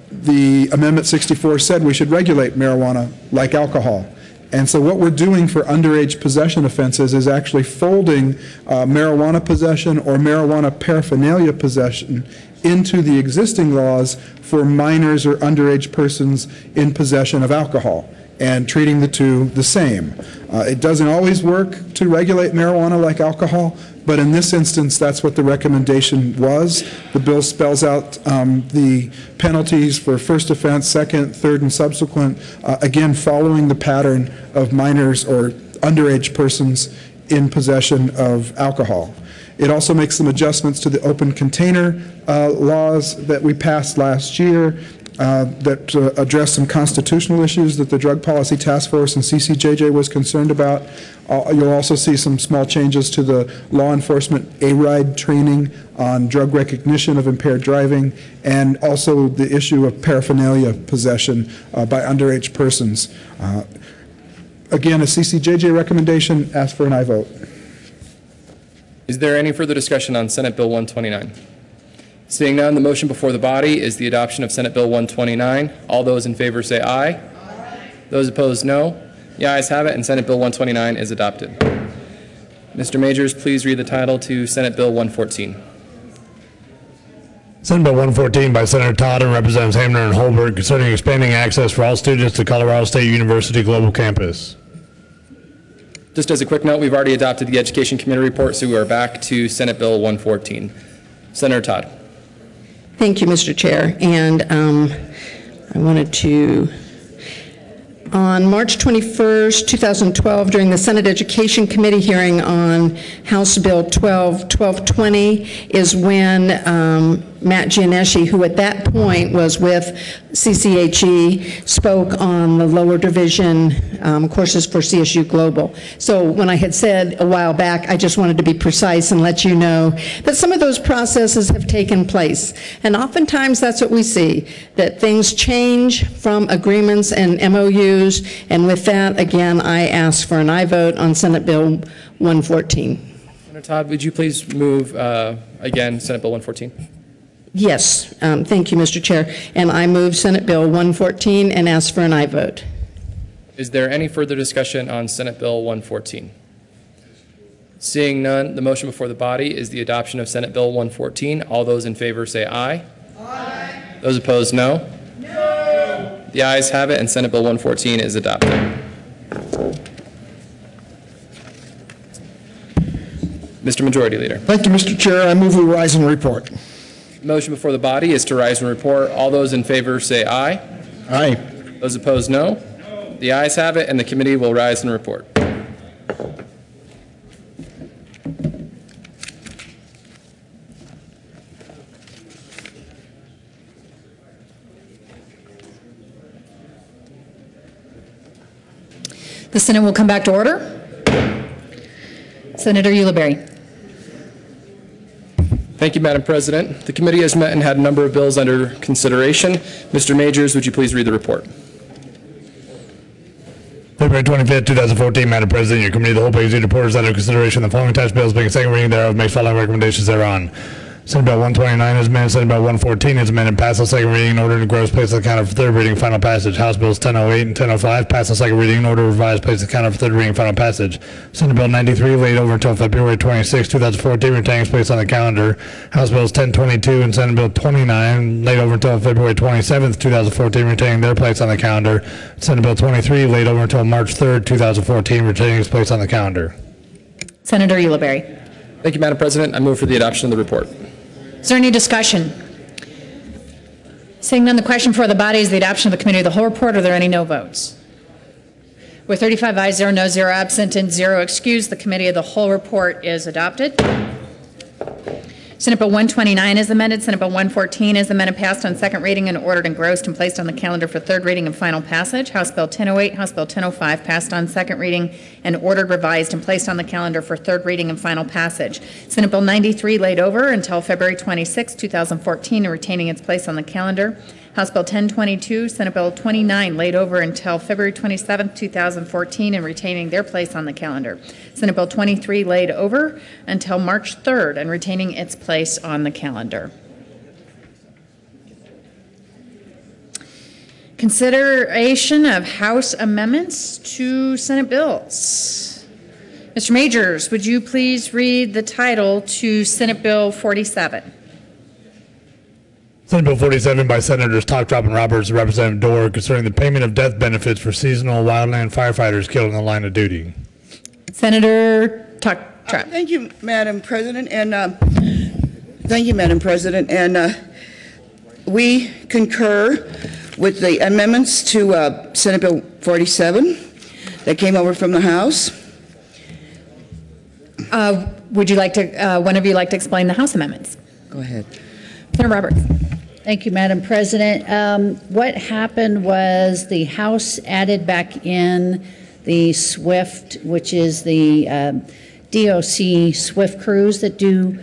the Amendment 64 said we should regulate marijuana like alcohol. And so what we're doing for underage possession offenses is actually folding marijuana possession or marijuana paraphernalia possession into the existing laws for minors or underage persons in possession of alcohol, and treating the two the same. It doesn't always work to regulate marijuana like alcohol, but in this instance, that's what the recommendation was. The bill spells out the penalties for first offense, second, third, and subsequent, again, following the pattern of minors or underage persons in possession of alcohol. It also makes some adjustments to the open container laws that we passed last year that address some constitutional issues that the Drug Policy Task Force and CCJJ was concerned about. You'll also see some small changes to the law enforcement A-RIDE training on drug recognition of impaired driving, and also the issue of paraphernalia possession by underage persons. Again, a CCJJ recommendation. Ask for an aye vote. Is there any further discussion on Senate Bill 129? Seeing none, the motion before the body is the adoption of Senate Bill 129. All those in favor say aye. Aye. Those opposed, no. The ayes have it, and Senate Bill 129 is adopted. Mr. Majors, please read the title to Senate Bill 114. Senate Bill 114 by Senator Todd and Representatives Hamner and Holberg concerning expanding access for all students to Colorado State University Global Campus. Just as a quick note, we've already adopted the Education Committee report, so we are back to Senate Bill 114. Senator Todd. Thank you, Mr. Chair. And I wanted to, on March 21st, 2012, during the Senate Education Committee hearing on House Bill 1220, is when Matt Gianeschi, who at that point was with CCHE, spoke on the lower division courses for CSU Global. So when I had said a while back, I just wanted to be precise and let you know that some of those processes have taken place. And oftentimes that's what we see, that things change from agreements and MOUs. And with that, again, I ask for an aye vote on Senate Bill 114. Senator Todd, would you please move again Senate Bill 114? Yes, thank you, Mr. Chair. And I move Senate Bill 114 and ask for an aye vote. Is there any further discussion on Senate Bill 114? Seeing none, the motion before the body is the adoption of Senate Bill 114. All those in favor say aye. Aye. Those opposed, no. No. The ayes have it, and Senate Bill 114 is adopted. Mr. Majority Leader. Thank you, Mr. Chair. I move we rise and report. Motion before the body is to rise and report. All those in favor say aye. Aye. Those opposed, no. The ayes have it, and the committee will rise and report. The Senate will come back to order. Senator Ulibarri. Thank you, Madam President. The committee has met and had a number of bills under consideration. Mr. Majors, would you please read the report? February 25th, 2014, Madam President, your committee, the whole page report is under consideration. The following attached bills being second reading thereof makes following recommendations thereon. Senate Bill 129 is amended. Senate Bill 114 is amended. Pass on second reading in order to gross place on the counter for third reading and final passage. House Bills 1008 and 1005 pass on second reading in order to revise place on the counter for third reading and final passage. Senate Bill 93 laid over until February 26, 2014, retaining its place on the calendar. House Bills 1022 and Senate Bill 29 laid over until February 27, 2014, retaining their place on the calendar. Senate Bill 23 laid over until March 3, 2014, retaining its place on the calendar. Senator Ulibarri. Thank you, Madam President. I move for the adoption of the report. Is there any discussion? Seeing none, the question for the body is the adoption of the committee of the whole report. Are there any no votes? With 35 ayes, 0 no, 0 absent, and 0 excused, the committee of the whole report is adopted. Senate Bill 129 is amended. Senate Bill 114 is amended, passed on second reading and ordered engrossed and placed on the calendar for third reading and final passage. House Bill 1008, House Bill 1005 passed on second reading and ordered revised and placed on the calendar for third reading and final passage. Senate Bill 93 laid over until February 26, 2014 and retaining its place on the calendar. House Bill 1022, Senate Bill 29 laid over until February 27, 2014 and retaining their place on the calendar. Senate Bill 23 laid over until March 3rd and retaining its place on the calendar. Consideration of House amendments to Senate bills. Mr. Majors, would you please read the title to Senate Bill 47? Senate Bill 47 by Senators Todd and Roberts, Representative Dorr, concerning the payment of death benefits for seasonal wildland firefighters killed in the line of duty. Senator Todd. Thank you, Madam President, and we concur with the amendments to Senate Bill 47 that came over from the House. Would you like to, one of you like to explain the House amendments? Go ahead. Senator Roberts. Thank you, Madam President. What happened was the House added back in the SWIFT, which is the DOC SWIFT crews that do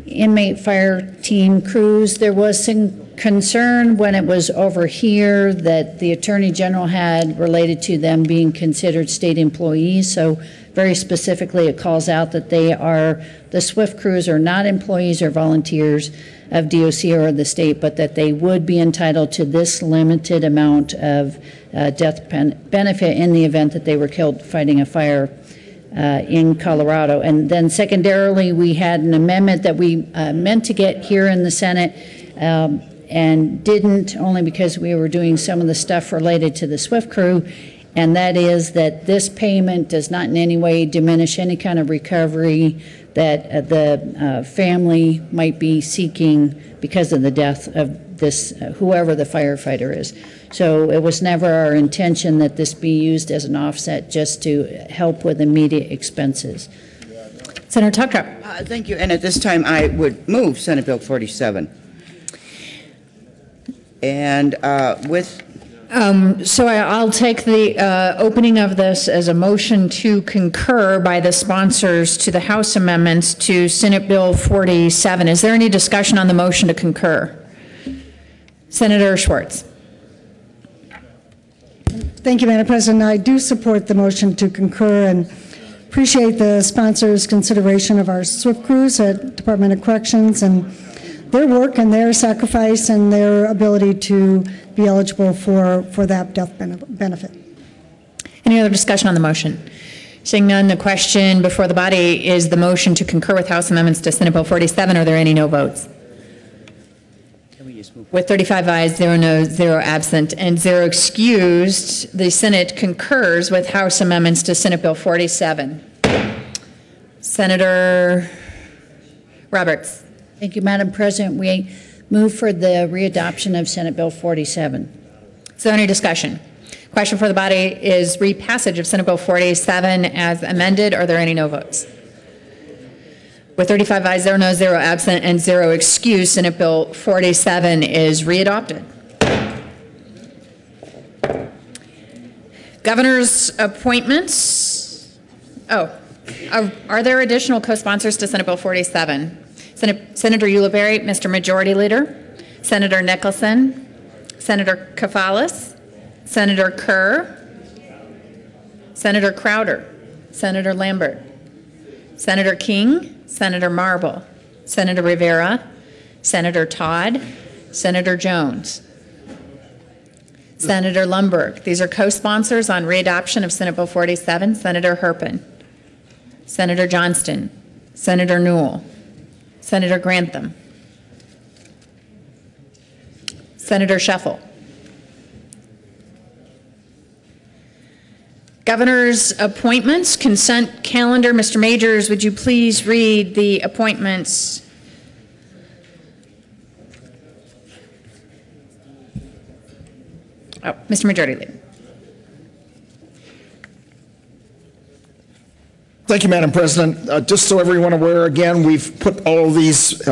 inmate fire team crews. There was some concern when it was over here that the Attorney General had related to them being considered state employees. So very specifically, it calls out that the SWIFT crews are not employees or volunteers of DOC or the state, but that they would be entitled to this limited amount of death benefit in the event that they were killed fighting a fire in Colorado. And then secondarily, we had an amendment that we meant to get here in the Senate and didn't, only because we were doing some of the stuff related to the SWIFT crew. and that is that this payment does not in any way diminish any kind of recovery that the family might be seeking because of the death of this, whoever the firefighter is. So it was never our intention that this be used as an offset just to help with immediate expenses. Senator Tucker. Thank you. And at this time, I would move Senate Bill 47. And with... So I'll take the opening of this as a motion to concur by the sponsors to the House amendments to Senate Bill 47. Is there any discussion on the motion to concur? Senator Schwartz. Thank you, Madam President. I do support the motion to concur and appreciate the sponsors' consideration of our SWIFT crews at Department of Corrections and their work and their sacrifice and their ability to be eligible for that death benefit. Any other discussion on the motion? Seeing none, the question before the body is the motion to concur with House amendments to Senate Bill 47. Are there any no votes? With 35 ayes, 0 noes, 0 absent, and 0 excused, the Senate concurs with House amendments to Senate Bill 47. Senator Roberts. Thank you, Madam President. We move for the readoption of Senate Bill 47. Is there any discussion? Question for the body is repassage of Senate Bill 47 as amended. Are there any no votes? With 35 ayes, 0 noes, 0 absent, and 0 excused, Senate Bill 47 is readopted. Governor's appointments. Are there additional co-sponsors to Senate Bill 47? Senator Ulibarri, Mr. Majority Leader, Senator Nicholson, Senator Kafalis, Senator Kerr, Senator Crowder, Senator Lambert, Senator King, Senator Marble, Senator Rivera, Senator Todd, Senator Jones, Senator Lundberg. These are co-sponsors on readoption of Senate Bill 47. Senator Herpin, Senator Johnston, Senator Newell, Senator Grantham, Senator Scheffel. Governor's appointments, consent calendar. Mr. Majors, would you please read the appointments? Mr. Majority Leader. Thank you, Madam President. Just so everyone aware, again, we've put all of these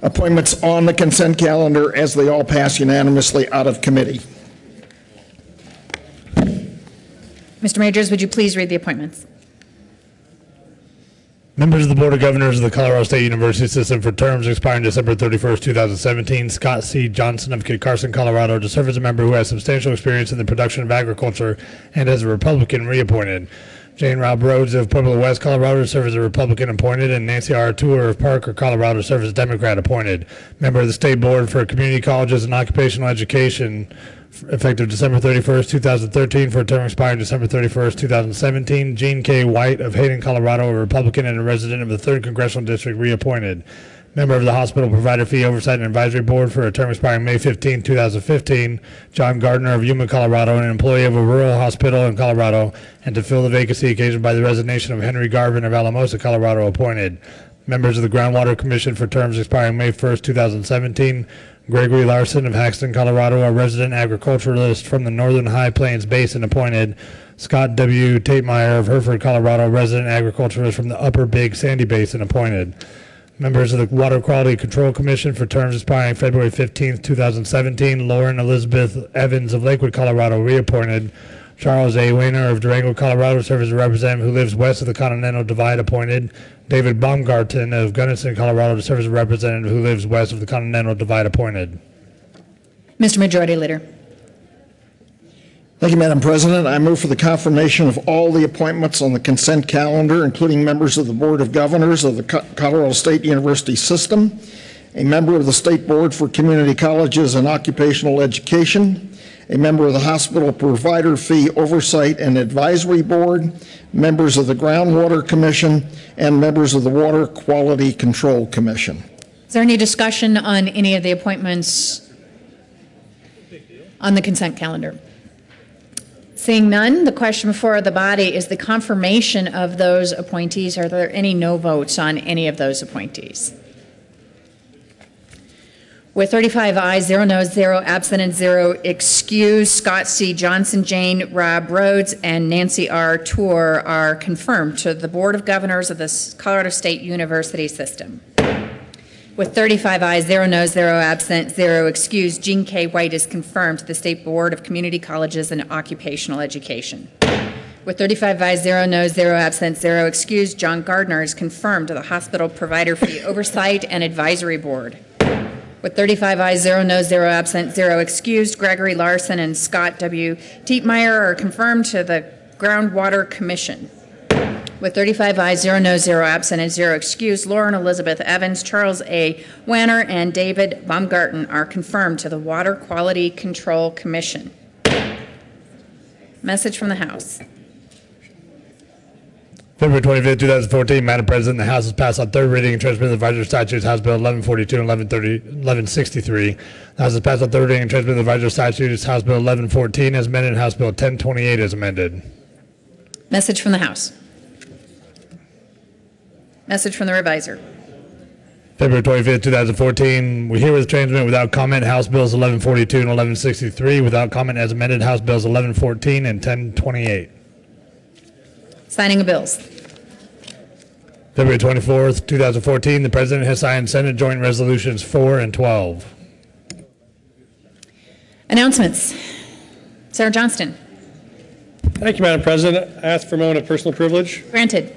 appointments on the consent calendar as they all pass unanimously out of committee. Mr. Majors, would you please read the appointments? Members of the Board of Governors of the Colorado State University System for terms expiring December 31st, 2017. Scott C. Johnson of Kit Carson, Colorado, to serve as a member who has substantial experience in the production of agriculture and as a Republican, reappointed. Jane Rob Rhodes of Pueblo West, Colorado, to serve as a Republican, appointed, and Nancy R. Tour of Parker, Colorado, to serve as Democrat, appointed. Member of the State Board for Community Colleges and Occupational Education, effective December 31st, 2013, for a term expiring December 31st, 2017. Gene K. White of Hayden, Colorado, a Republican and a resident of the 3rd Congressional District, reappointed. Member of the Hospital Provider Fee Oversight and Advisory Board for a term expiring May 15, 2015. John Gardner of Yuma, Colorado, an employee of a rural hospital in Colorado, and to fill the vacancy occasioned by the resignation of Henry Garvin of Alamosa, Colorado, appointed. Members of the Groundwater Commission for terms expiring May 1st, 2017. Gregory Larson of Haxton, Colorado, a resident agriculturalist from the Northern High Plains Basin, appointed. Scott W. Tatemeyer of Hereford, Colorado, resident agriculturalist from the Upper Big Sandy Basin, appointed. Members of the Water Quality Control Commission for terms expiring February 15th, 2017. Lauren Elizabeth Evans of Lakewood, Colorado, reappointed. Charles A. Weiner of Durango, Colorado, serves as a representative who lives west of the Continental Divide, appointed. David Baumgarten of Gunnison, Colorado, to serve as a representative who lives west of the Continental Divide, appointed. Mr. Majority Leader. Thank you, Madam President. I move for the confirmation of all the appointments on the consent calendar, including members of the Board of Governors of the Colorado State University System, a member of the State Board for Community Colleges and Occupational Education, a member of the Hospital Provider Fee Oversight and Advisory Board, members of the Groundwater Commission, and members of the Water Quality Control Commission. Is there any discussion on any of the appointments on the consent calendar? Seeing none, the question before the body is the confirmation of those appointees. Are there any no votes on any of those appointees? With 35 ayes, 0 noes, 0 absent, and 0 excused, Scott C. Johnson, Jane Robb Rhodes, and Nancy R. Tour are confirmed to the Board of Governors of the Colorado State University System. With 35 ayes, 0 noes, 0 absent, 0 excused, Jean K. White is confirmed to the State Board of Community Colleges and Occupational Education. With 35 ayes, 0 noes, 0 absent, 0 excused, John Gardner is confirmed to the Hospital Provider Fee Oversight and Advisory Board. With 35 ayes, 0 noes, 0 absent, 0 excused, Gregory Larson and Scott W. Dietmeyer are confirmed to the Groundwater Commission. With 35 ayes, 0 noes, 0 absent, and 0 excused, Lauren Elizabeth Evans, Charles A. Wanner, and David Baumgarten are confirmed to the Water Quality Control Commission. Message from the House. February 25th, 2014, Madam President, the House has passed on third reading and transmitted the advisory statutes, House Bill 1142 and 1163. The House has passed on third reading and transmitted the advisory statutes, House Bill 1114 as amended, and House Bill 1028 as amended. Message from the House. Message from the Reviser. February 25th, 2014, we herewith transmit without comment House Bills 1142 and 1163, without comment as amended, House Bills 1114 and 1028. Signing of bills. February 24th, 2014, the President has signed Senate Joint Resolutions 4 and 12. Announcements. Sarah Johnston. Thank you, Madam President. I ask for a moment of personal privilege. Granted.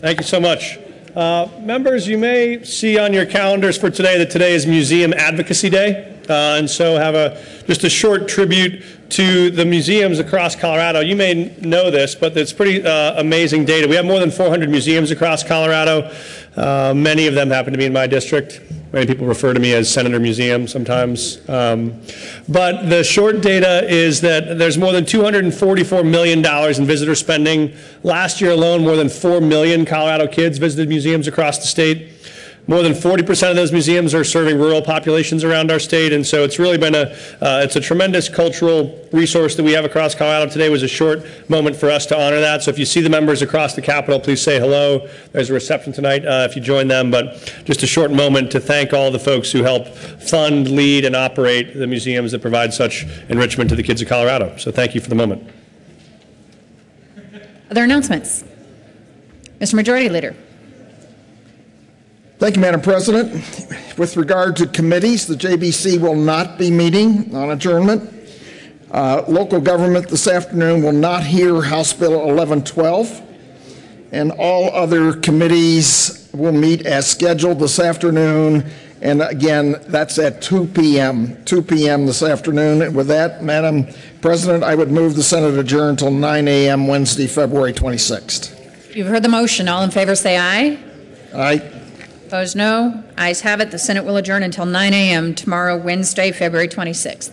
Thank you so much. Members, you may see on your calendars for today that today is Museum Advocacy Day. And so have just a short tribute to the museums across Colorado. You may know this, but it's pretty amazing data. We have more than 400 museums across Colorado. Many of them happen to be in my district. Many people refer to me as Senator Museum sometimes. But the short data is that there's more than $244 million in visitor spending. Last year alone, more than 4 million Colorado kids visited museums across the state. More than 40% of those museums are serving rural populations around our state, and so it's really been it's a tremendous cultural resource that we have across Colorado. Today was a short moment for us to honor that, so if you see the members across the Capitol, please say hello. There's a reception tonight if you join them, but just a short moment to thank all the folks who help fund, lead, and operate the museums that provide such enrichment to the kids of Colorado. So thank you for the moment. Other announcements? Mr. Majority Leader. Thank you, Madam President. With regard to committees, the JBC will not be meeting on adjournment. Local government this afternoon will not hear House Bill 1112. And all other committees will meet as scheduled this afternoon. And again, that's at 2 p.m. 2 p.m. this afternoon. And with that, Madam President, I would move the Senate adjourn until 9 a.m. Wednesday, February 26th. You've heard the motion. All in favor say aye. Aye. Opposed, no. Ayes have it. The Senate will adjourn until 9 a.m. tomorrow, Wednesday, February 26th.